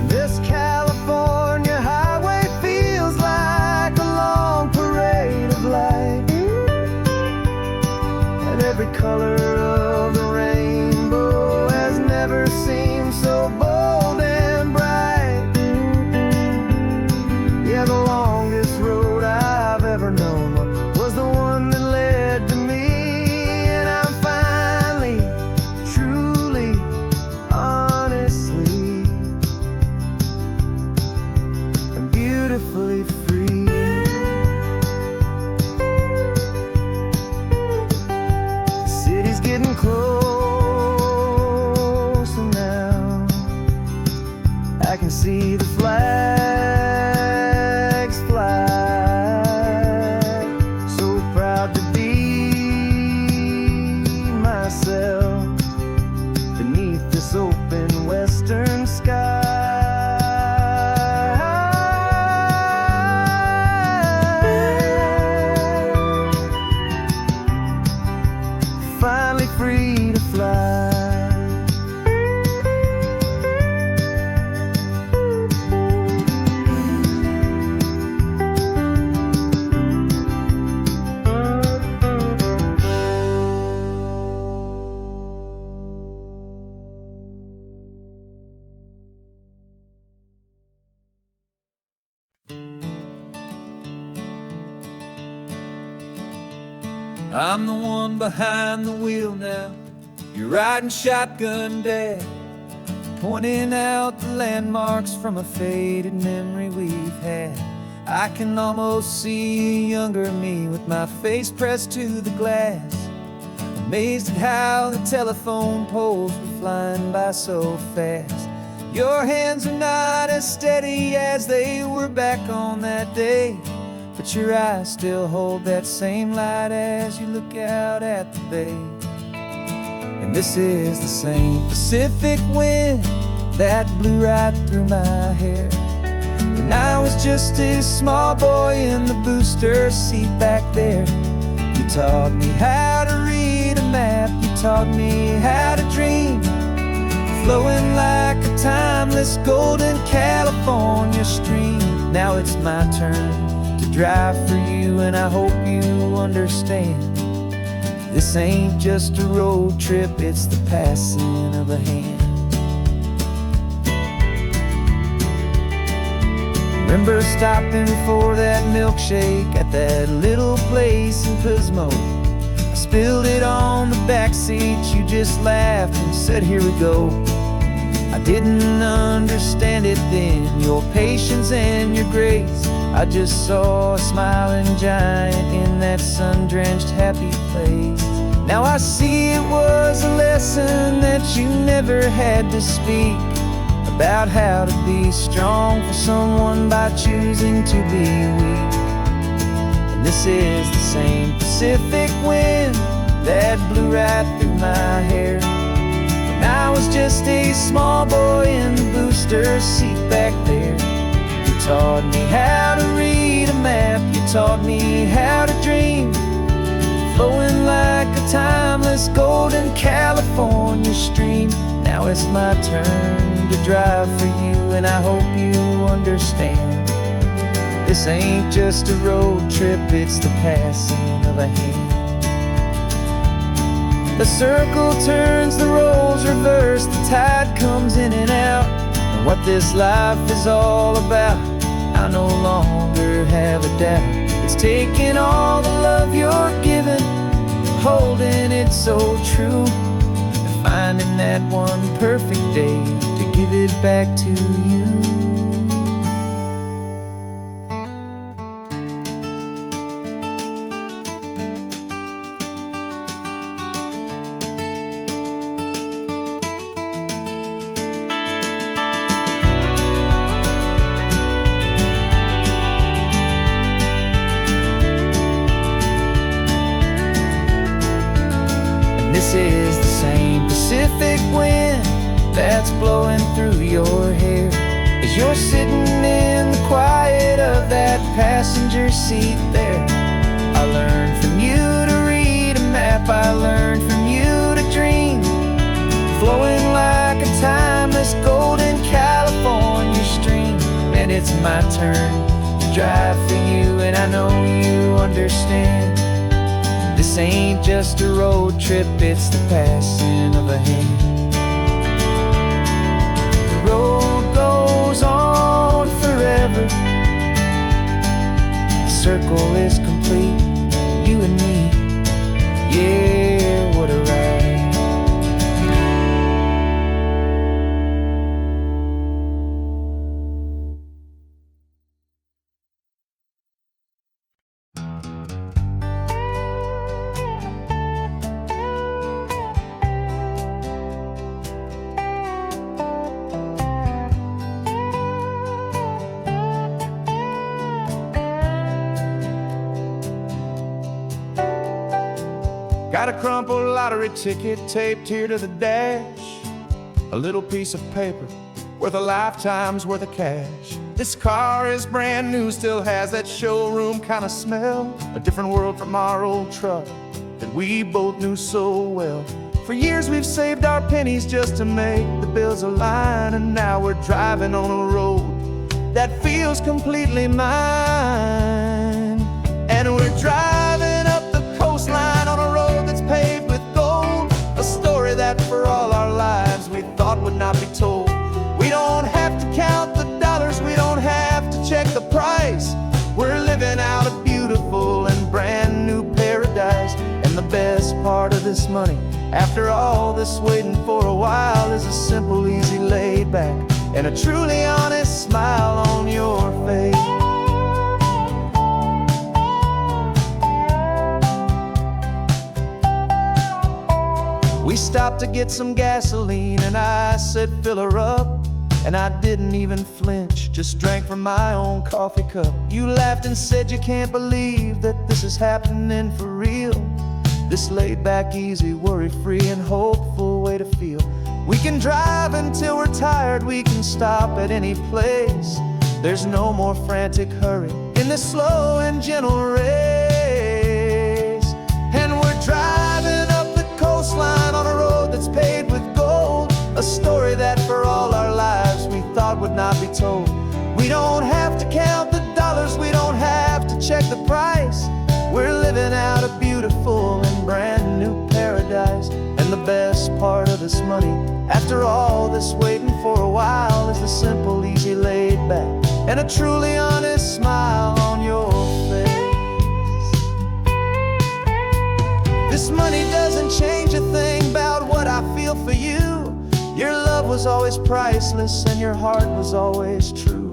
This California highway feels like a long parade of light, and every color of the rainbow has never seemed so bold and bright. Yeah, the longest road I've ever known was the one that led to me, and I'm finally, truly, honestly, and beautifully free. The city's getting closer now. I can see the flags fly. So proud to be myself beneath this open western sky. Finally free to fly. I'm the one behind the wheel now. You're riding shotgun, Dad, pointing out the landmarks from a faded memory we've had. I can almost see a younger me with my face pressed to the glass, amazed at how the telephone poles were flying by so fast. Your hands are not as steady as they were back on that day, but your eyes still hold that same light as you look out at the bay. And this is the same Pacific wind that blew right through my hair. And When I was just a small boy in the booster seat back there, you taught me how to read a map, you taught me how to dream, flowing like a timeless golden California stream. Now it's my turn to drive for you, and I hope you understand. This ain't just a road trip, it's the passing of a hand. Remember stopping for that milkshake at that little place in Pismo. I spilled it on the back seat, you just laughed and said, here we go. I didn't understand it then, your patience and your grace. I just saw a smiling giant in that sun-drenched happy place. Now I see it was a lesson that you never had to speak, about how to be strong for someone by choosing to be weak. And this is the same Pacific wind that blew right through my hair when I was just a small boy in the booster seat back there. You taught me how to read a map, you taught me how to dream, flowing like a timeless golden California stream. Now it's my turn to drive for you, and I hope you understand. This ain't just a road trip, it's the passing of a hand. The circle turns, the roles reverse, the tide comes in and out. And what this life is all about, I no longer have a doubt. It's taking all the love you're giving, holding it so true, and finding that one perfect day to give it back to you. This is the same Pacific wind that's blowing through your hair as you're sitting in the quiet of that passenger seat there. I learned from you to read a map, I learned from you to dream, flowing like a timeless golden California stream. And it's my turn to drive for you, and I know you understand. This ain't just a road trip, it's the passing of a hand. The road goes on forever, the circle is complete, you and me, yeah, what a ride. Got a crumpled lottery ticket taped here to the dash, a little piece of paper worth a lifetime's worth of cash. This car is brand new, still has that showroom kind of smell, a different world from our old truck that we both knew so well. For years we've saved our pennies just to make the bills align, and now we're driving on a road that feels completely mine. And we're driving up the coastline on a road that's paved with gold, a story that for all our lives we thought would not be told. We don't have to count the dollars, we don't have to check the price. We're living out a beautiful and brand new paradise. And the best part of this money, after all this waiting for a while, is a simple, easy, laid back, and a truly honest smile on your face. We stopped to get some gasoline, and I said, fill her up. And I didn't even flinch, just drank from my own coffee cup. You laughed and said you can't believe that this is happening for real. This laid back, easy, worry-free and hopeful way to feel. We can drive until we're tired, we can stop at any place. There's no more frantic hurry in this slow and gentle race. And we're driving up the coastline on a road that's paved with gold, a story that for all our lives we thought would not be told. We don't have to count the dollars, we don't have to check the price. We're living out a beautiful and brand new paradise. And the best part of this money, after all this waiting for a while, is the simple, easy, laid back, and a truly honest smile on your face. This money doesn't change a thing about what I feel for you. Your love was always priceless and your heart was always true.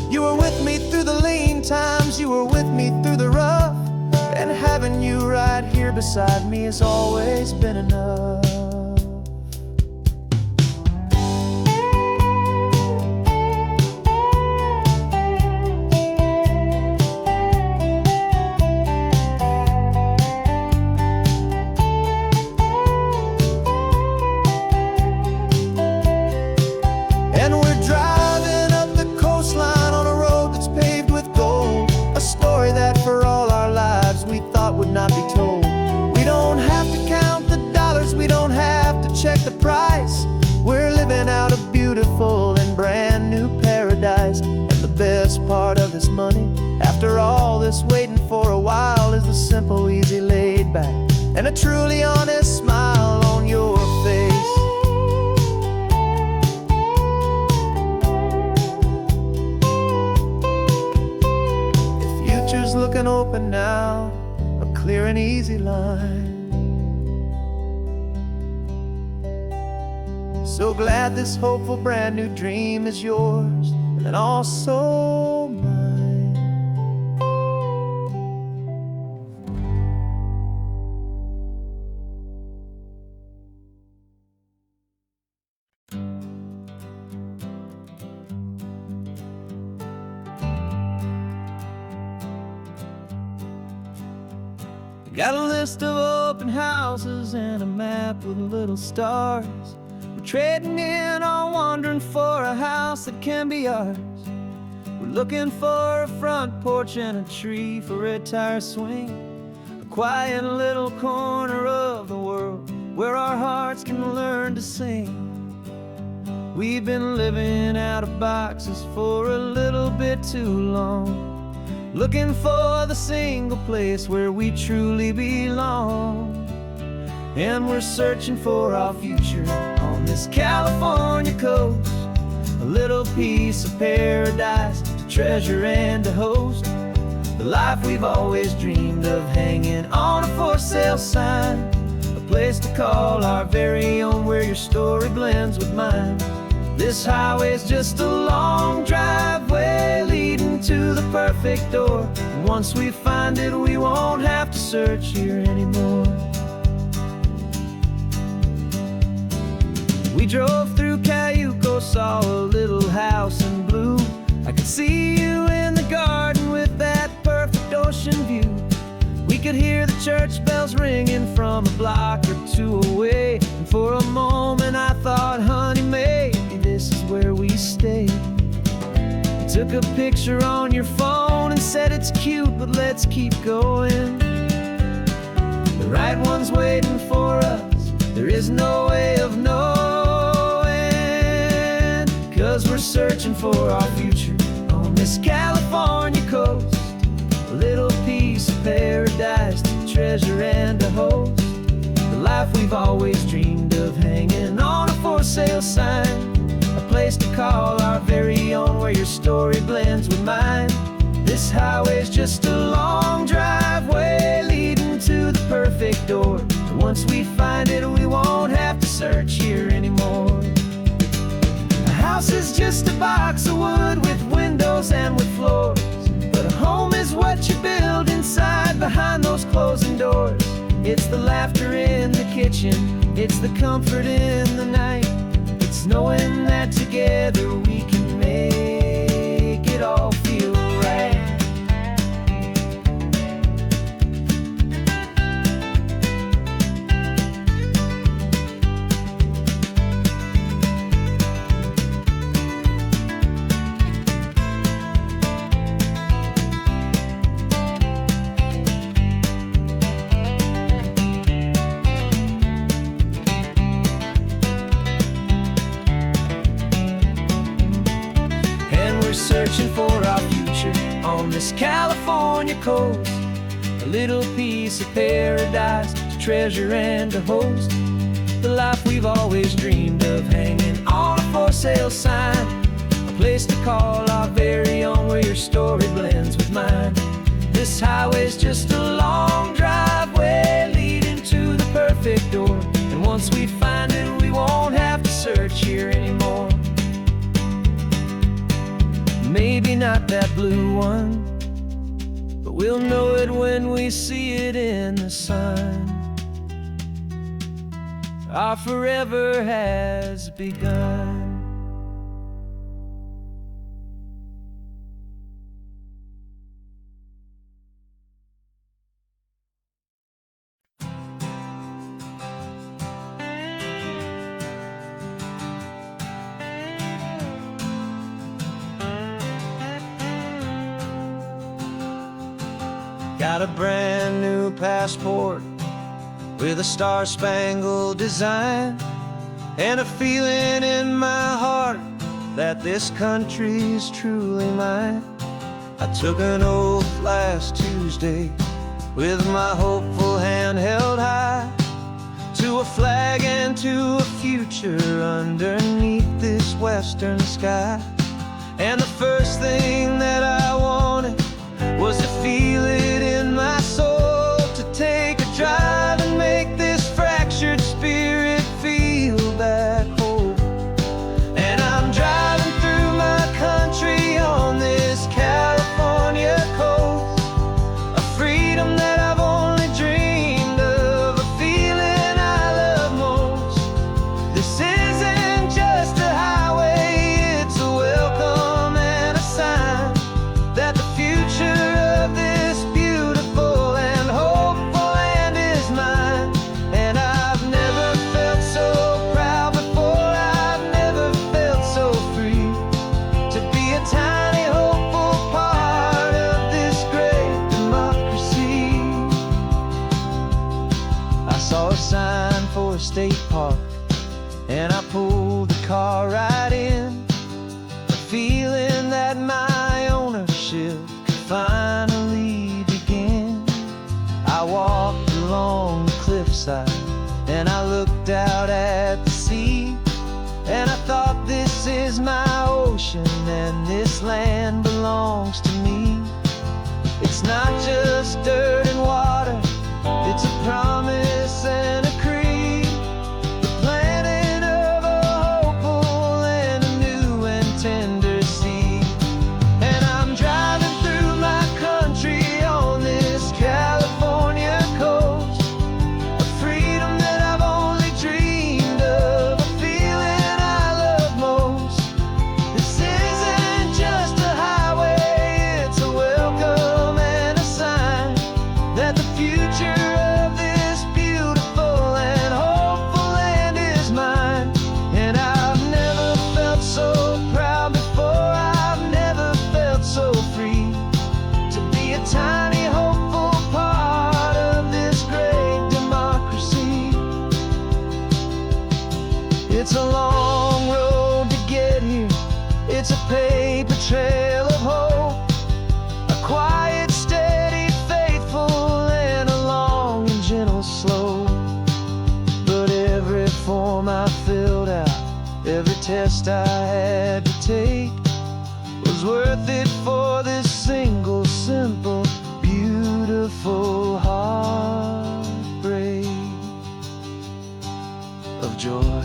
You were with me through the lean times, you were with me through the rough, and having you right here beside me has always been enough. Not be told. We don't have to count the dollars, we don't have to check the price. We're living out a beautiful and brand new paradise. And the best part of this money, after all this waiting for a while, is the simple, easy, laid back, and a truly honest smile on your face. The future's looking open now, clear and easy line. So glad this hopeful brand new dream is yours and also mine. Got a list of open houses and a map with little stars. We're trading in or wandering for a house that can be ours. We're looking for a front porch and a tree for a tire swing, a quiet little corner of the world where our hearts can learn to sing. We've been living out of boxes for a little bit too long, looking for the single place where we truly belong. And we're searching for our future on this California coast, a little piece of paradise to treasure and to host, the life we've always dreamed of hanging on a for sale sign, a place to call our very own where your story blends with mine. This highway's just a long driveway leading to the perfect door. And once we find it, we won't have to search here anymore. We drove through Cayuco, saw a little house in blue. I could see you in the garden with that perfect ocean view. We could hear the church bells ringing from a block or two away. And for a moment I thought, honey, maybe this is where we stay. You took a picture on your phone and said it's cute, but let's keep going. The right one's waiting for us, there is no way of knowing, 'cause we're searching for our future on this California coast, a little piece of paradise to treasure and to host, the life we've always dreamed of hanging on a for sale sign, a place to call our very own where your story blends with mine. This highway's just a long driveway leading to the perfect door. And once we find it, we won't have to search here anymore. A house is just a box of wood with windows and with floors, but a home is what you build inside behind those closing doors. It's the laughter in the kitchen, it's the comfort in the night, it's knowing that together we can make it all feel right. searching for our future on this California coast. A little piece of paradise to treasure and to host. The life we've always dreamed of, hanging on a for sale sign. A place to call our very own, where your story blends with mine. This highway's just a long driveway leading to the perfect door. And once we find it, we won't have to search here anymore. Maybe not that blue one, but we'll know it when we see it in the sun. Our forever has begun. Got a brand new passport with a star-spangled design, and a feeling in my heart that this country's truly mine. I took an oath last Tuesday with my hopeful hand held high, to a flag and to a future underneath this western sky. And the first thing that I wanted was to feel it in my soul, to take a drive and make this fractured spirit feel back home. And I'm driving through my country on this California coast, a freedom that I've only dreamed of, a feeling I love most. This isn't just a highway, it's a welcome and a sign that the future of this beautiful and hopeful land is mine. And I've never felt so proud before, I've never felt so free, to be a tiny hopeful part of this great democracy. I saw a sign for a state park, and I pulled the car right in, a feeling that my ownership could finally begin. I walked along the cliffside and I looked out at the sea, and I thought, this is my ocean and this land belongs to me. It's not just dirt and water, it's a promise and a creed, the planting of a hopeful and a new and tender seed. And I'm driving through my country on this California coast, a freedom that I've only dreamed of, a feeling I love most. This isn't just a highway, it's a welcome and a sign that the future of this beautiful and hopeful land is mine. And I've never felt so proud before, I've never felt so free, to be a tiny hopeful part of this great democracy. It's a long road to get here, it's a paper trail of hope, a quiet, steady, faithful, and a long and gentle slope. But every form I filled out, every test I had to take, was worth it for this single, simple, beautiful heartbreak of joy.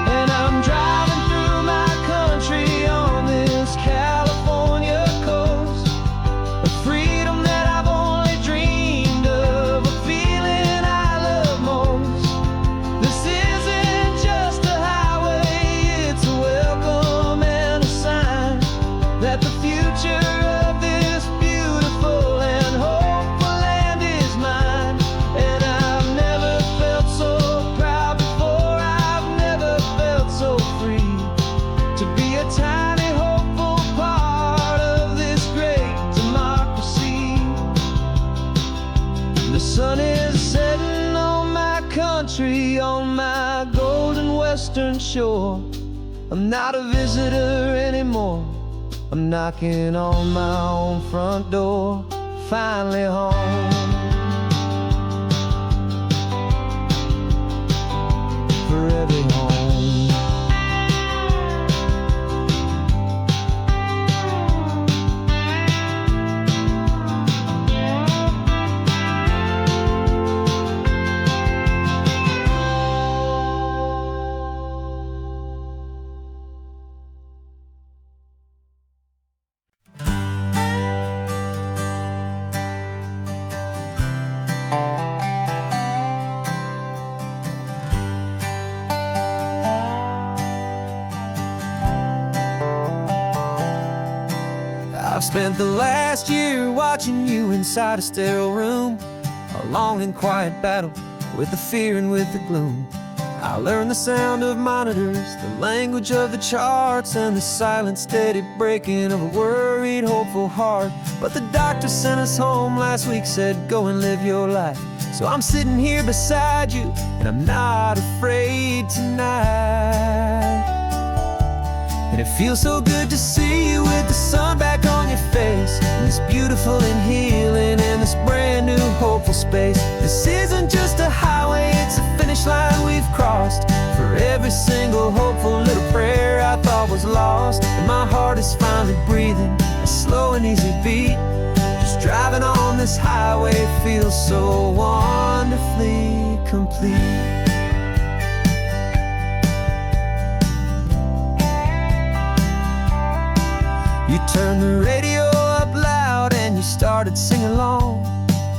And I'm driving through my country on this California coast, a freedom that I've only dreamed of, a feeling I country on my golden western shore. I'm not a visitor anymore. I'm knocking on my own front door. Finally home. Forever home. I've spent the last year watching you inside a sterile room, a long and quiet battle with the fear and with the gloom. I learned the sound of monitors, the language of the charts, and the silent, steady breaking of a worried, hopeful heart. But the doctor sent us home last week, said, go and live your life. So I'm sitting here beside you, and I'm not afraid tonight. And it feels so good to see you with the sun back on your face, and this beautiful and healing in this brand new hopeful space. This isn't just a highway, it's a finish line we've crossed. For every single hopeful little prayer I thought was lost, and my heart is finally breathing a slow and easy beat. Just driving on this highway feels so wonderfully complete. You turned the radio up loud and you started singing along,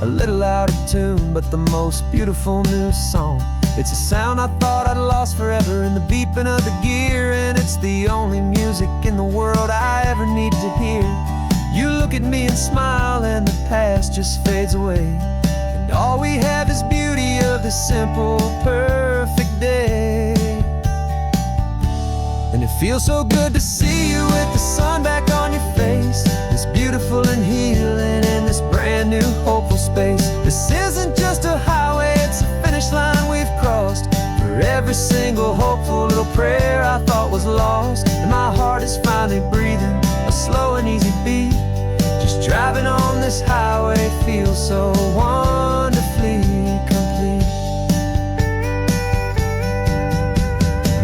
a little out of tune, but the most beautiful new song. It's a sound I thought I'd lost forever in the beeping of the gear, and it's the only music in the world I ever need to hear. You look at me and smile, and the past just fades away, and all we have is beauty of this simple, perfect day. And it feels so good to see you with the sun back on your face, this beautiful and healing in this brand new hopeful space. This isn't just a highway, it's a finish line we've crossed. For every single hopeful little prayer I thought was lost, and my heart is finally breathing a slow and easy beat. Just driving on this highway feels so wonderfully complete.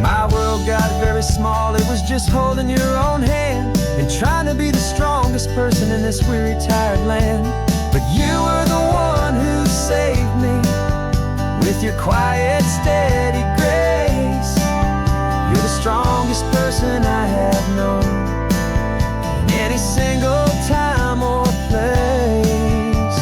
My world got very small, it was just holding your own hand and trying to be the strongest person in this weary, tired land. But you were the one who saved me with your quiet, steady grace. You're the strongest person I have known in any single time or place.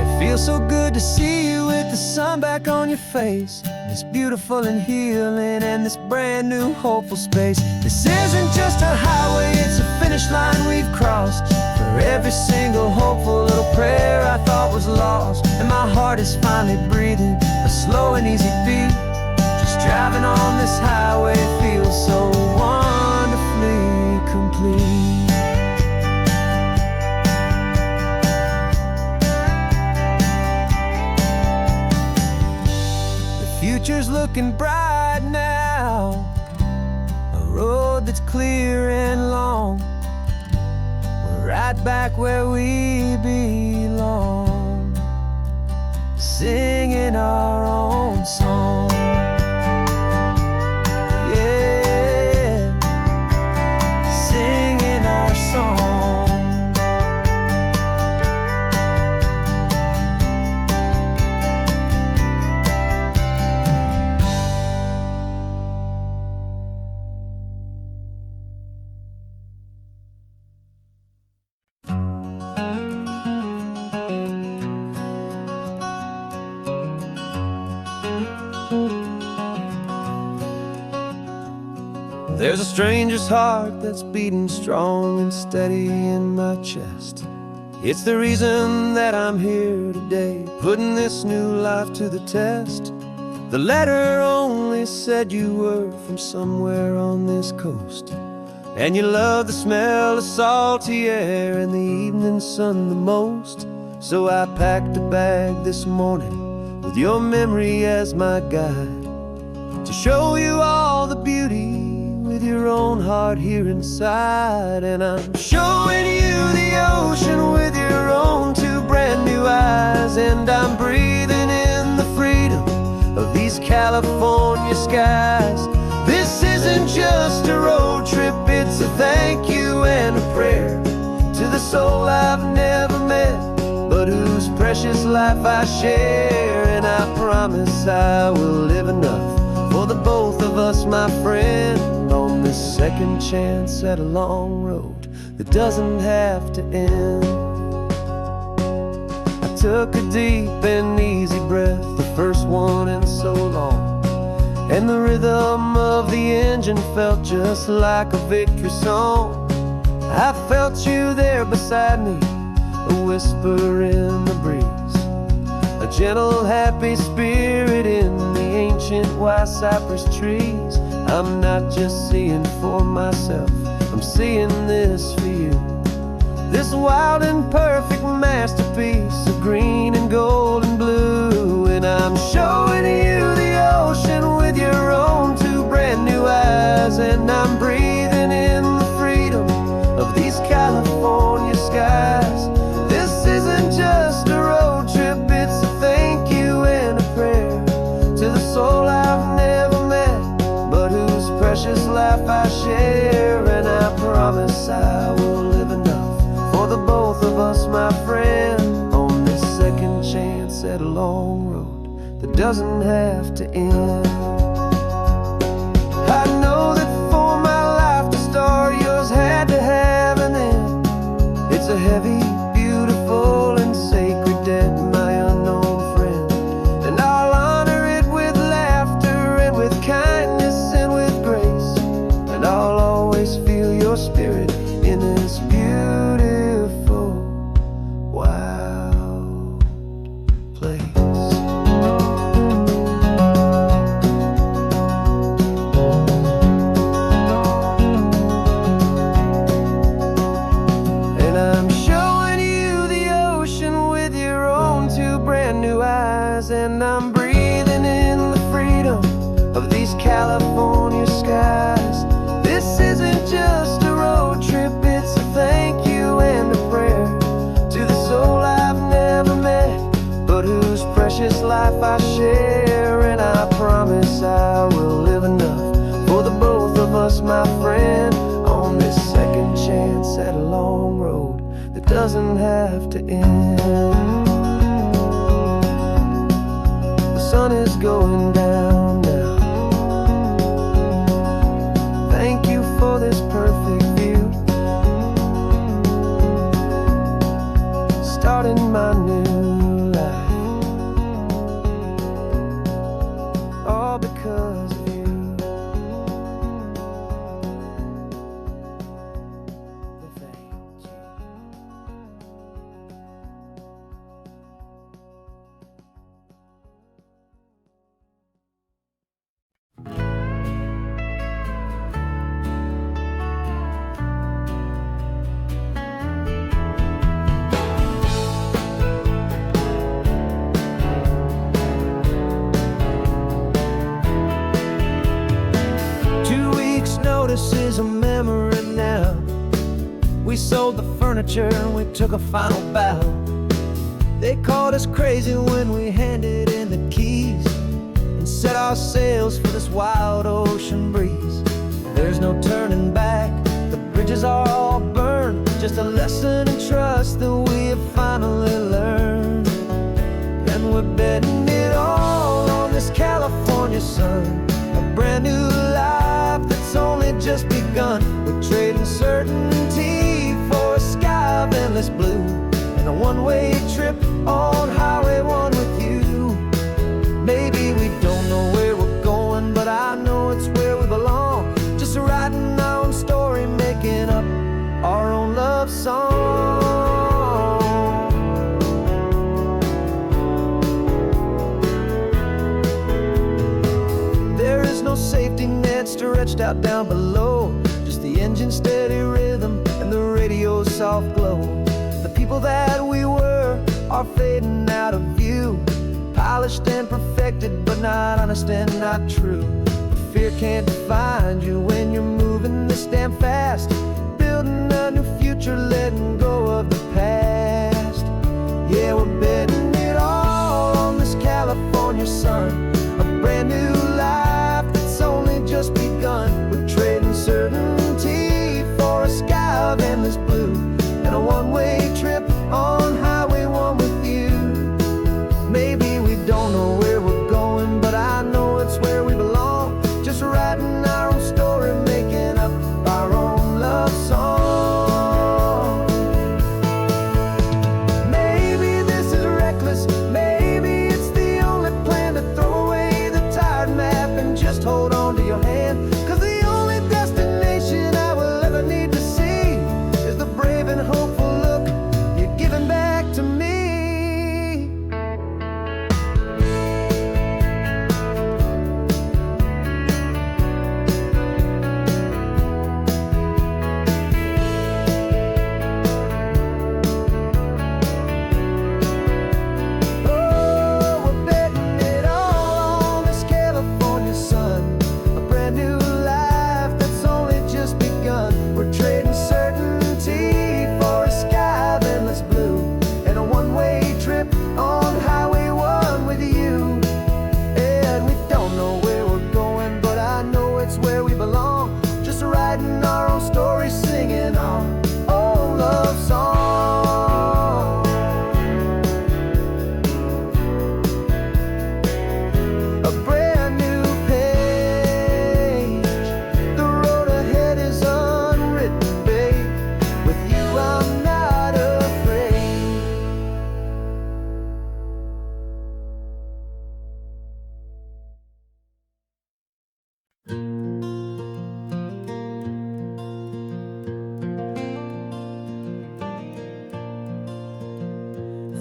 It feels so good to see you with the sun back on your face, this beautiful and healing and this brand new hopeful space. This isn't just a highway, it's a finish line we've crossed. For every single hopeful little prayer I thought was lost, and my heart is finally breathing a slow and easy beat. Just driving on this highway feels so wonderfully complete. Future's looking bright now, a road that's clear and long. We're right back where we belong, singing our own song. Yeah, singing our song. There's a stranger's heart that's beating strong and steady in my chest. It's the reason that I'm here today, putting this new life to the test. The letter only said you were from somewhere on this coast, and you love the smell of salty air and the evening sun the most. So I packed a bag this morning with with your memory as my guide, to show you all the beauty with your own heart here inside. And I'm showing you the ocean with your own two brand new eyes, and I'm breathing in the freedom of these California skies. This isn't just a road trip, it's a thank you and a prayer to the soul I've never met, but whose precious life I share. And I promise I will live enough for the both of us, my friend, on this second chance at a long road that doesn't have to end. I took a deep and easy breath, the first one in so long, and the rhythm of the engine felt just like a victory song. I felt you there beside me, a whisper in the breeze, a gentle, happy spirit in the ancient white cypress trees. I'm not just seeing for myself, I'm seeing this for you, this wild and perfect masterpiece of green and gold and blue. And I'm showing you the ocean with your own two brand new eyes, and I'm breathing in the freedom of these California skies. This isn't just a road trip, it's a thank you and a prayer to the soul I've never met, but whose precious life I share. And I promise I will live enough for the both of us, my friend, on this second chance at a long road that doesn't have to end. I know that for my life to start, yours had to have an end. It's a heavy, beautiful, and sacred debt, my unknown friend, and I'll honor it with laughter and with kindness and with grace, and I'll always feel your spirit in this beautiful, wild place. And I'm breathing in the freedom of these California skies. This isn't just a road trip, it's a thank you and a prayer to the soul I've never met, but whose precious life I share. And I promise I will live enough for the both of us, my friend, on this second chance at a long road that doesn't have to end. The sun is going down now. Thank you for this perfect view, starting my new life, all because of you. Thank you. This is a memory now. We sold the furniture and we took a final bow. They called us crazy when we handed in the keys and set our sails for this wild ocean breeze. There's no turning back, the bridges are all burned, just a lesson in trust that we have finally learned. And we're betting it all on this California sun, a brand new life that's only just begun. We're trading certainty for a sky of endless blue, and a one-way trip on Highway 1 with you. Maybe we don't know where we're going, but I know it's where we belong. Just writing our own story, making up our own love song. There is no safety net stretched out down below, just the engine's steady rhythm and the radio's soft glow. The people that we were are fading out of view. polished and perfected, but not honest and not true. Fear can't define you when you're moving this damn fast, building a new future, letting go of the past. Yeah, we're betting it all on this California sun, a brand new life that's only just begun. We're trading certainty for a sky of endless blue, and a one-way trip on Highway 1 with you. Maybe we don't know where we're going, but I know it's where we belong. Just writing our own story, making up our own love song. Maybe this is reckless, maybe it's the only plan to throw away the tired map and just hold on to your hand. 'Cause the only destination I will ever need to see is the brave and hopeful look you're giving back to me.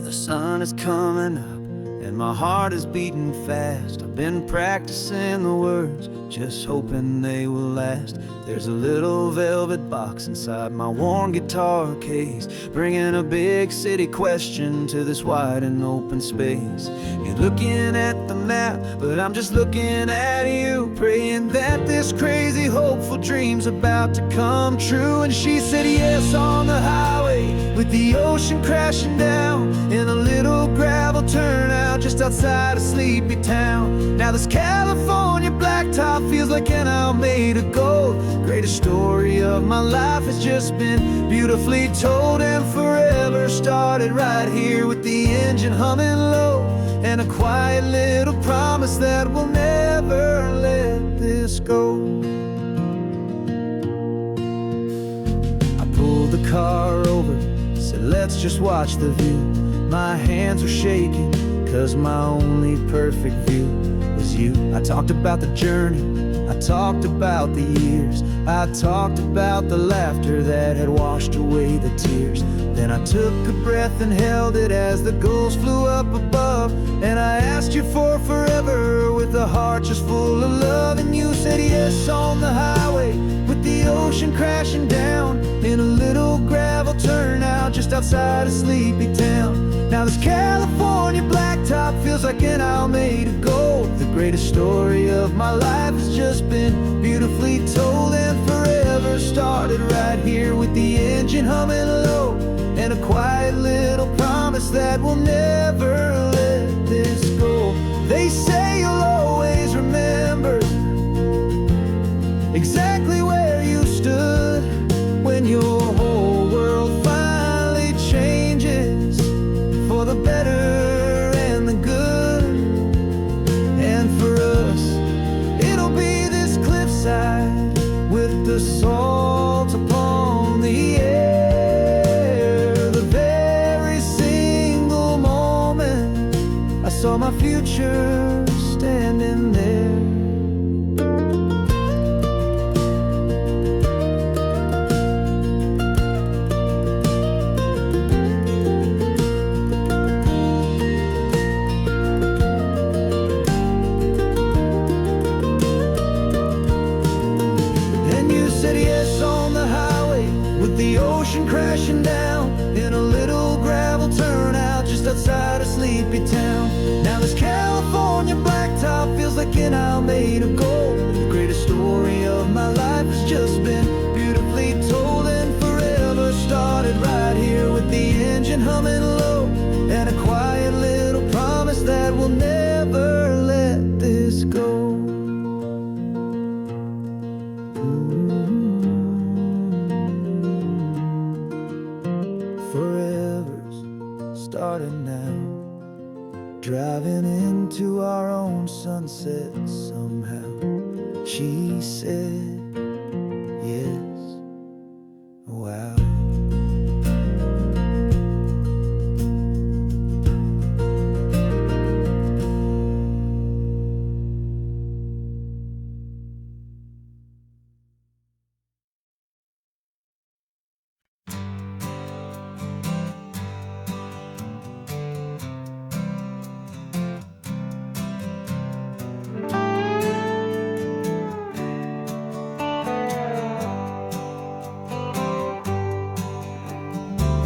The sun is coming up and my heart is beating fast. I've been practicing the words, just hoping they will last. There's a little velvet box inside my worn guitar case, bringing a big city question to this wide and open space. You're looking at the map, but I'm just looking at you, praying that this crazy hopeful dream's about to come true. And she said yes on the highway, with the ocean crashing down in a little gravel turnout just outside of sleepy town. Now this California blacktop feels like an hour made of gold. Greatest story of my life has just been beautifully told, and forever started right here with the engine humming low, and a quiet little promise that we'll never let this go. I pulled the car over, said let's just watch the view. My hands were shaking, 'cause my only perfect view was you. I talked about the journey, I talked about the years, I talked about the laughter that had washed away the tears. Then I took a breath and held it as the gulls flew up above, and I asked you for forever with a heart just full of love. And you said yes on the highway, with the ocean crashing down in a little gravel turnout just outside of sleepy town. Now this California blacktop feels like an hour made of gold. The greatest story of my life has just been beautifully told, and forever started right here with the engine humming low, and a quiet little promise that we'll never let this go. They say you'll always remember exactly where you stood when your whole world finally changes for the better and the good. And for us, it'll be this cliffside with the salt upon the air. The very single moment I saw my future standing there. Crashing down in a little gravel turnout just outside of sleepy town. Now this and I'll made of gold. The greatest story of my life has just been beautifully told, and forever started right here with the engine humming low, and a quiet little promise that we'll never let this go. Forever's starting now, driving into our own sunset somehow. She said, yes, wow.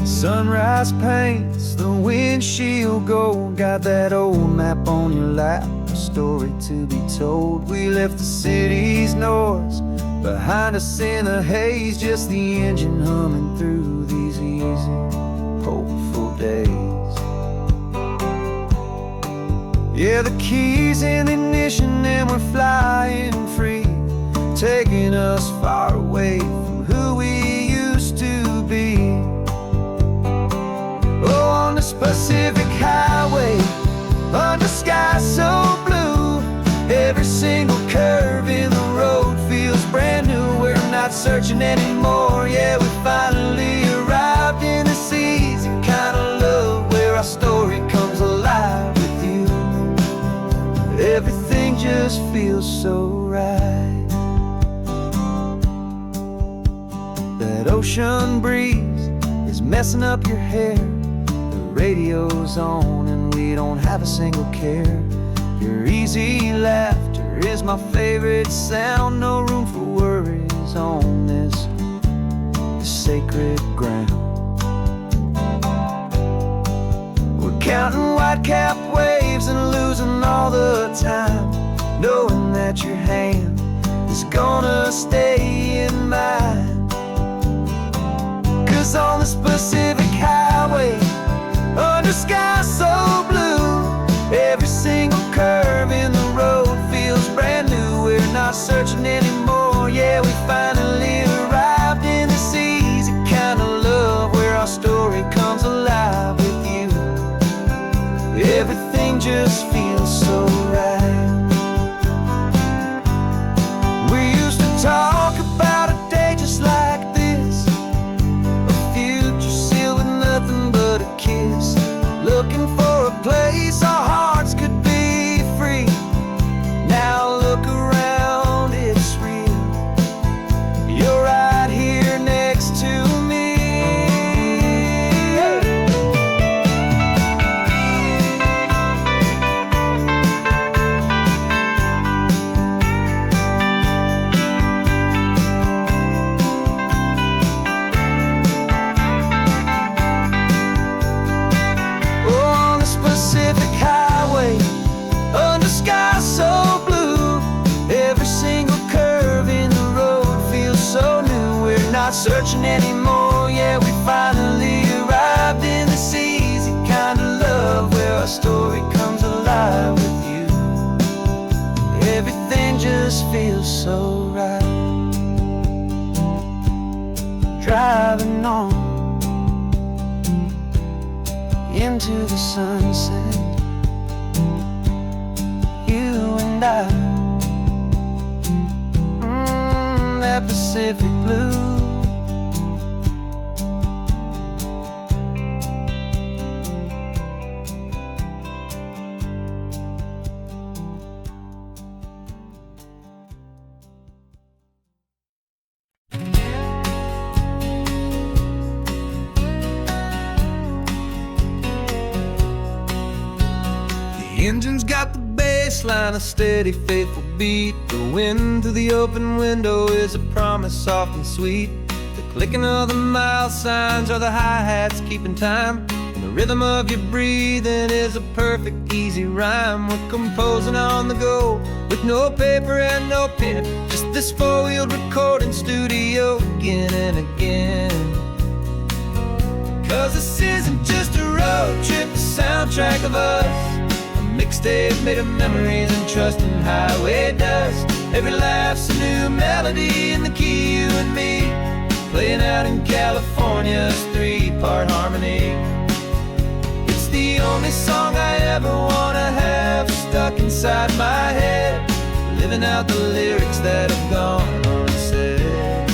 Sunrise paints the windshield gold. Got that old map on your lap, a story to be told. We left the city's noise behind us in the haze, just the engine humming through these easy, hopeful days. Yeah, the keys in the ignition and we're flying free, taking us far away from who we used to be. Oh, on this Pacific highway, under sky so blue, every single curve in the road feels brand new. We're not searching anymore, yeah, we finally arrived in this easy kind of love, where our story comes alive with you. Everything just feels so right. That ocean breeze is messing up your hair, radio's on and we don't have a single care. Your easy laughter is my favorite sound. No room for worries on this sacred ground. We're counting white-capped waves and losing all the time, knowing that your hand is gonna stay in mine. 'Cause on this Pacific highway, under sky so blue, every single curve in the road feels brand new. We're not searching anymore, yeah, we finally arrived in this easy kind of love, where our story comes alive with you. Everything just feels so right. We used to talk about a day just like this, a future sealed with nothing but a kiss, looking for a place our hearts could be free. Now look around, it's real. You're right here next to me. Pacific highway, under sky so blue, every single curve in the road feels so new. We're not searching anymore, yeah, we finally arrived in this easy kind of love, where our story comes alive with you. Everything just feels so right. Driving on into the sunset, you and I, that Pacific blue. The engine's got the bass line, a steady, faithful beat. The wind through the open window is a promise soft and sweet. The clicking of the mile signs are the hi-hats keeping time, and the rhythm of your breathing is a perfect, easy rhyme. We're composing on the go with No paper and no pen, just this four-wheeled recording studio again and again. 'Cause this isn't just a road trip, the soundtrack of us. A mixtape made of memories and trust in highway dust. Every laugh's a new melody in the key, you and me, playing out in California's three-part harmony. It's the only song I ever wanna have stuck inside my head, living out the lyrics that have gone unsaid.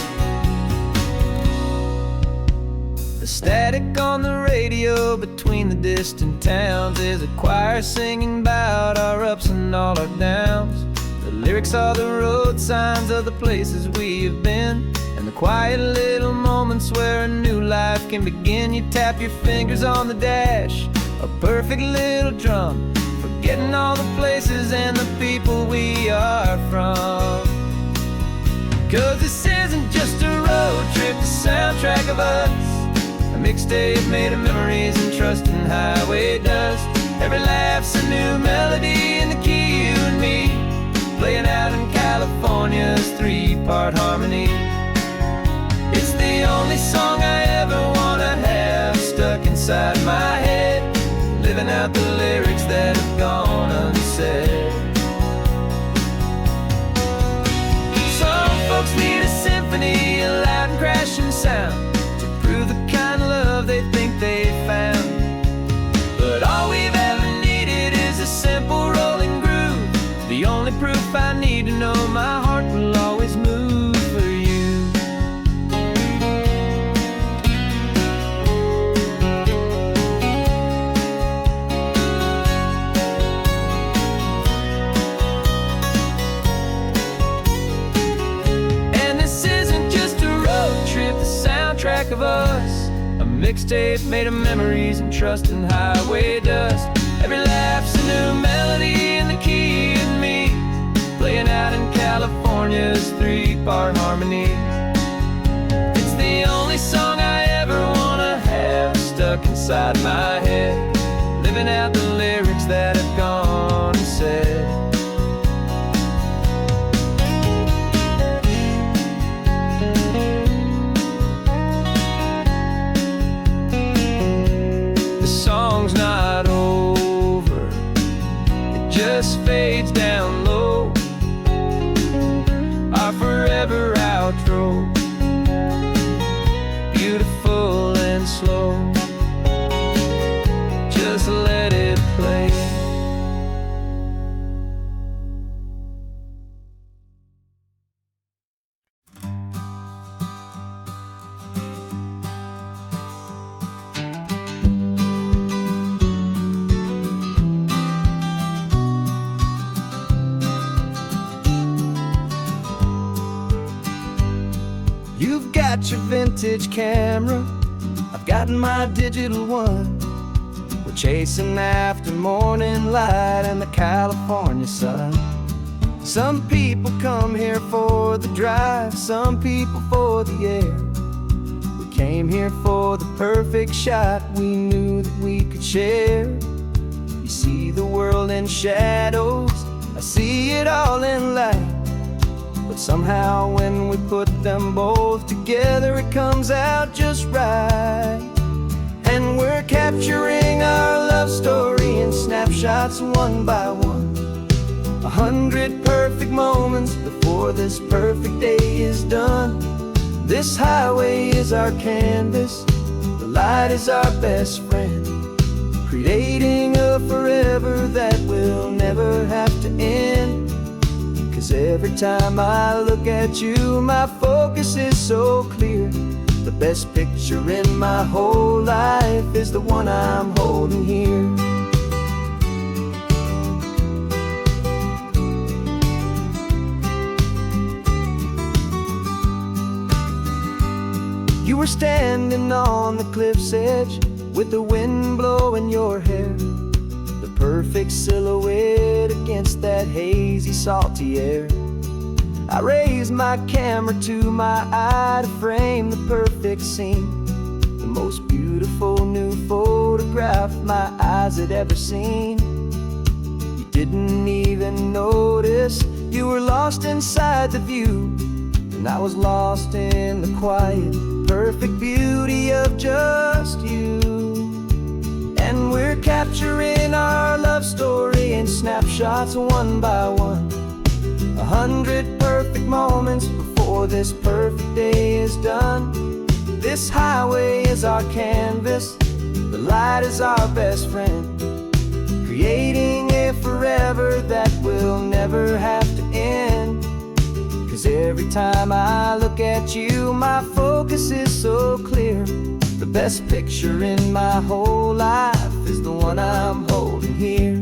The static on the radio between the distant towns is a choir singing about our ups and all our downs. The lyrics are the road signs of the places we have been, and the quiet little moments where a new life can begin. You tap your fingers on the dash, a perfect little drum, forgetting all the places and the people we are from. 'Cause this isn't just a road trip, the soundtrack of us. A mixtape made of memories and trust in highway dust. Every laugh's a new melody in the key, you and me, playing out in California's three-part harmony. It's the only song I ever wanna have stuck inside my head, living out the lyrics that have gone unsaid. Some folks need a symphony, a loud and crashing sound, to prove the kind of love they think they found. But all we've ever needed is a simple rolling groove, the only proof I need to know my heart will always move for you. And this isn't just a road trip, the soundtrack of us. A mixtape made of memories and trust in highway dust. Every laugh's a new melody in the key and me, playing out in California's three-part harmony. It's the only song I ever wanna have stuck inside my head, living out the lyrics that have gone unsaid. The song's not over, it just fades down low, our forever outro, beautiful and slow. Just let it play. You've got your vintage camera, I've got my digital one. We're chasing after morning light and the California sun. Some people come here for the drive, some people for the air. We came here for the perfect shot we knew that we could share. You see the world in shadows, I see it all in light. But somehow when we put them both together, it comes out just right. And we're capturing our love story in snapshots one by one. 100 perfect moments before this perfect day is done. This highway is our canvas, the light is our best friend, creating a forever that will never have to end. 'Cause every time I look at you, my focus is so clear. The best picture in my whole life is the one I'm holding here. You were standing on the cliff's edge with the wind blowing your hair, the perfect silhouette against that hazy, salty air. I raised my camera to my eye to frame the perfect scene, the most beautiful new photograph my eyes had ever seen. You didn't even notice You were lost inside the view, and I was lost in the quiet, perfect beauty of just you. And we're capturing our love story in snapshots one by one. 100 perfect moments before this perfect day is done. This highway is our canvas, the light is our best friend, creating a forever that will never have to end. 'Cause every time I look at you, my focus is so clear. The best picture in my whole life is the one I'm holding here.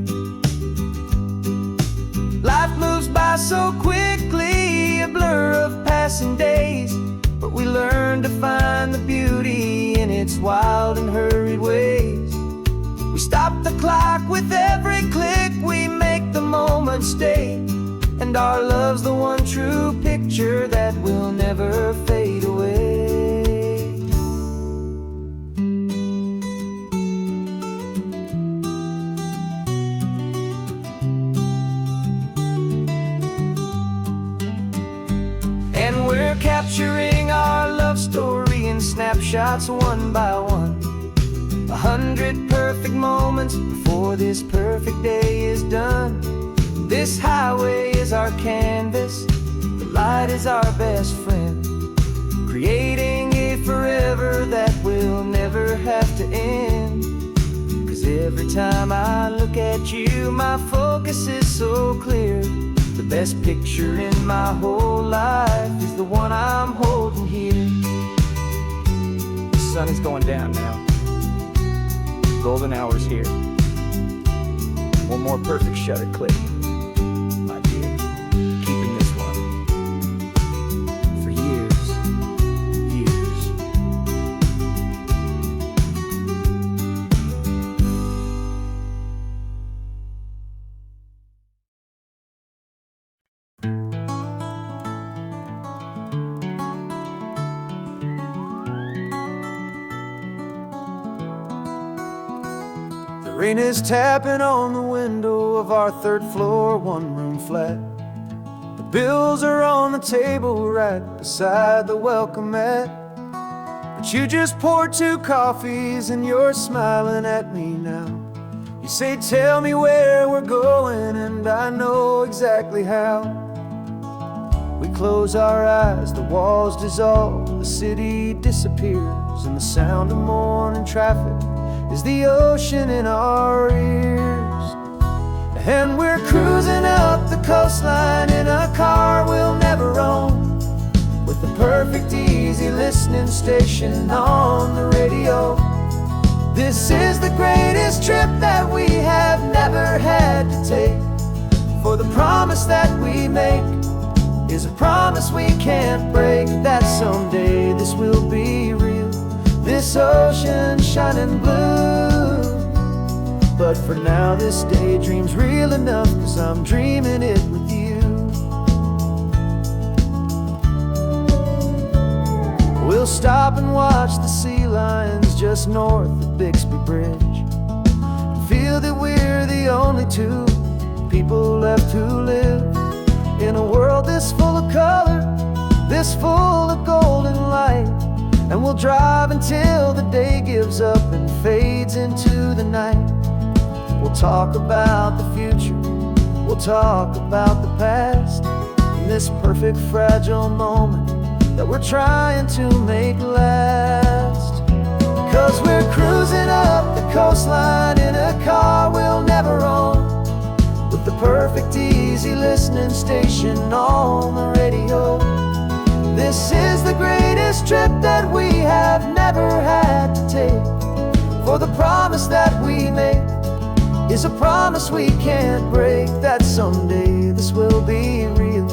Life moves by so quickly, a blur of passing days, but we learn to find the beauty in its wild and hurried ways. We stop the clock with every click, we make the moment stay, and our love's the one true picture that will never fade away. And we're capturing our love story in snapshots one by one. 100 perfect moments before this perfect day is done. This highway is our canvas, the light is our best friend, creating a forever that will never have to end. 'Cause every time I look at you, my focus is so clear. The best picture in my whole life is the one I'm holding here. The sun is going down now. Golden hour's here. One more perfect shutter click, my dear. Keeping this one for years, years. The rain is tapping on the window of our third floor, one-room flat. The bills are on the table right beside the welcome mat. But you just poured 2 coffees and you're smiling at me now. You say, tell me where we're going, and I know exactly how. We close our eyes, the walls dissolve, the city disappears, and the sound of morning traffic is the ocean in our ears. And we're cruising up the coastline in a car we'll never own, with the perfect easy listening station on the radio. This is the greatest trip that we have never had to take, for the promise that we make is a promise we can't break, that someday this will be real, this ocean shining blue. But for now this daydream's real enough, 'cause I'm dreaming it with you. We'll stop and watch the sea lions just north of Bixby Bridge, and feel that we're the only 2 people left to live in a world this full of color, this full of golden light. And we'll drive until the day gives up and fades into the night. We'll talk about the future, we'll talk about the past, in this perfect fragile moment that we're trying to make last. 'Cause we're cruising up the coastline in a car we'll never own, with the perfect easy listening station on the radio. This is the greatest trip that we have never had to take, for the promise that we make is a promise we can't break, that someday this will be real,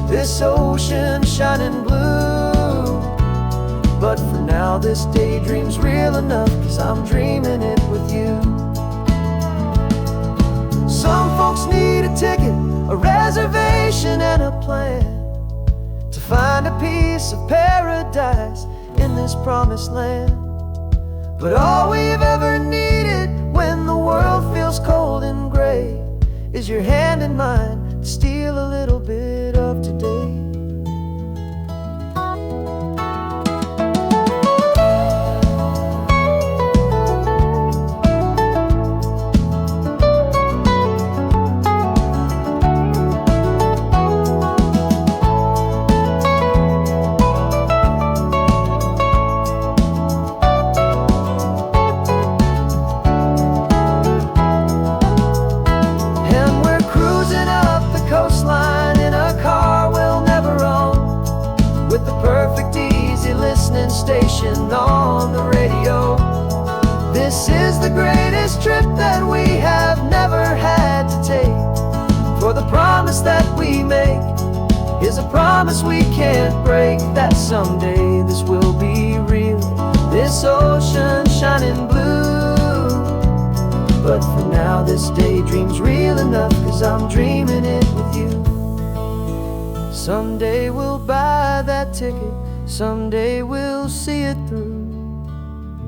this ocean shining blue. But for now this daydream's real enough, 'cause I'm dreaming it with you. Some folks need a ticket, a reservation and a plan, to find a piece of paradise in this promised land. But all we've ever needed when the world feels cold and gray is your hand in mine to steal a little bit promise that we make is a promise we can't break, that someday this will be real, this ocean shining blue. But for now this daydream's real enough, 'cause I'm dreaming it with you. Someday we'll buy that ticket, someday we'll see it through.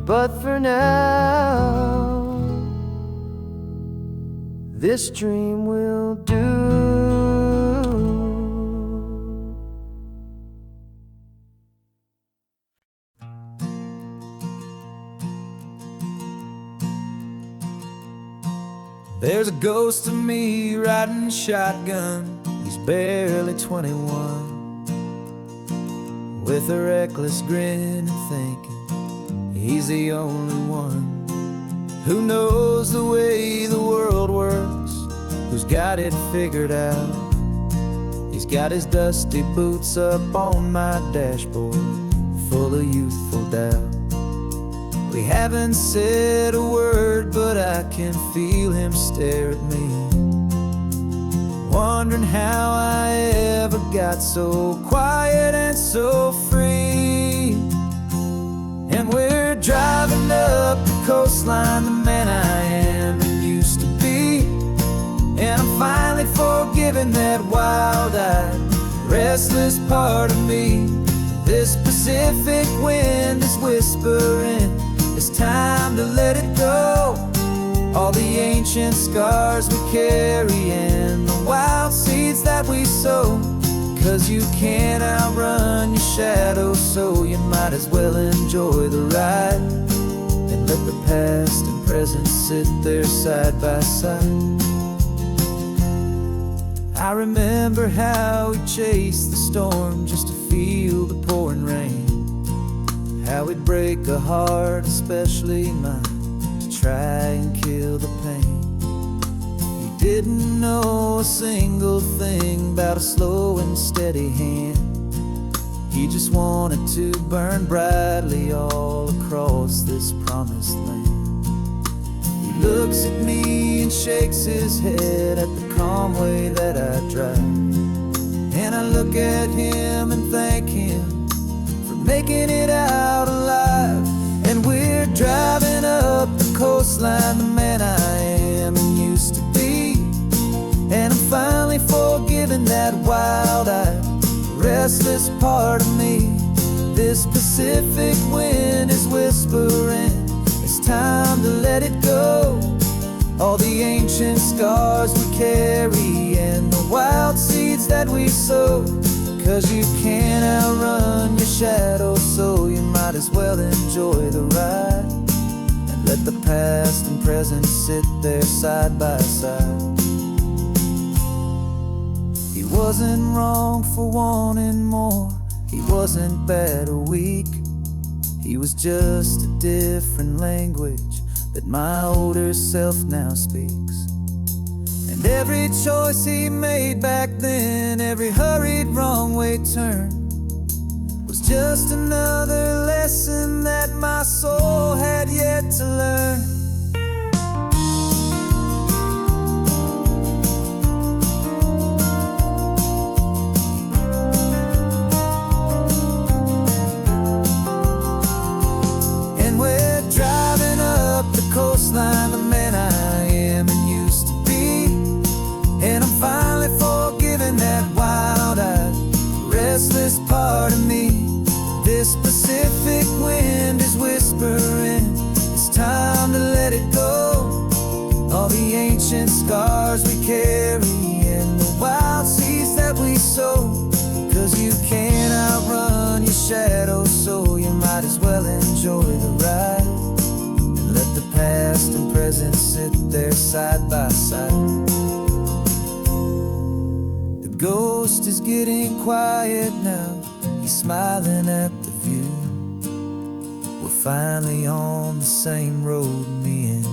But for now, this dream will do. There's a ghost of me riding shotgun. He's barely 21, with a reckless grin and thinking he's the only one who knows the way the world works, who's got it figured out. He's got his dusty boots up on my dashboard, full of youthful doubt. We haven't said a word, but I can feel him stare at me, wondering how I ever got so quiet and so free. And we're driving up the coastline, the man I am and used to be. And I'm finally forgiving that wild-eyed, restless part of me. This Pacific wind is whispering, it's time to let it go. All the ancient scars we carry and the wild seeds that we sow. 'Cause you can't outrun your shadow, so you might as well enjoy the ride and let the past and present sit there side by side. I remember how we chased the storm just to feel the pouring rain, how we'd break a heart, especially mine, to try and kill the pain. He didn't know a single thing about a slow and steady hand. He just wanted to burn brightly all across this promised land. He looks at me and shakes his head at the calm way that I drive, and I look at him and thank him for making it out alive. And we're driving up the coastline, the man I am and used to be. And I'm finally forgiving that wild-eyed, restless part of me. This Pacific wind is whispering, it's time to let it go. All the ancient scars we carry and the wild seeds that we sow. 'Cause you can't outrun your shadow, so you might as well enjoy the ride and let the past and present sit there side by side. He wasn't wrong for wanting more, he wasn't bad or weak. He was just a different language that my older self now speaks. And every choice he made back then, every hurried wrong way turn, was just another lesson that my soul had yet to learn. And we're driving up the coastline, the man I am and used to be. And I'm finally forgiving that wild-eyed, restless part of me. This Pacific wind is whispering, it's time to let it go. All the ancient scars we carry and the wild seeds that we sow. 'Cause you can't outrun your shadow, so you might as well enjoy the ride and let the past and present sit there side by side. The ghost is getting quiet now, he's smiling at the view. We're finally on the same road, me and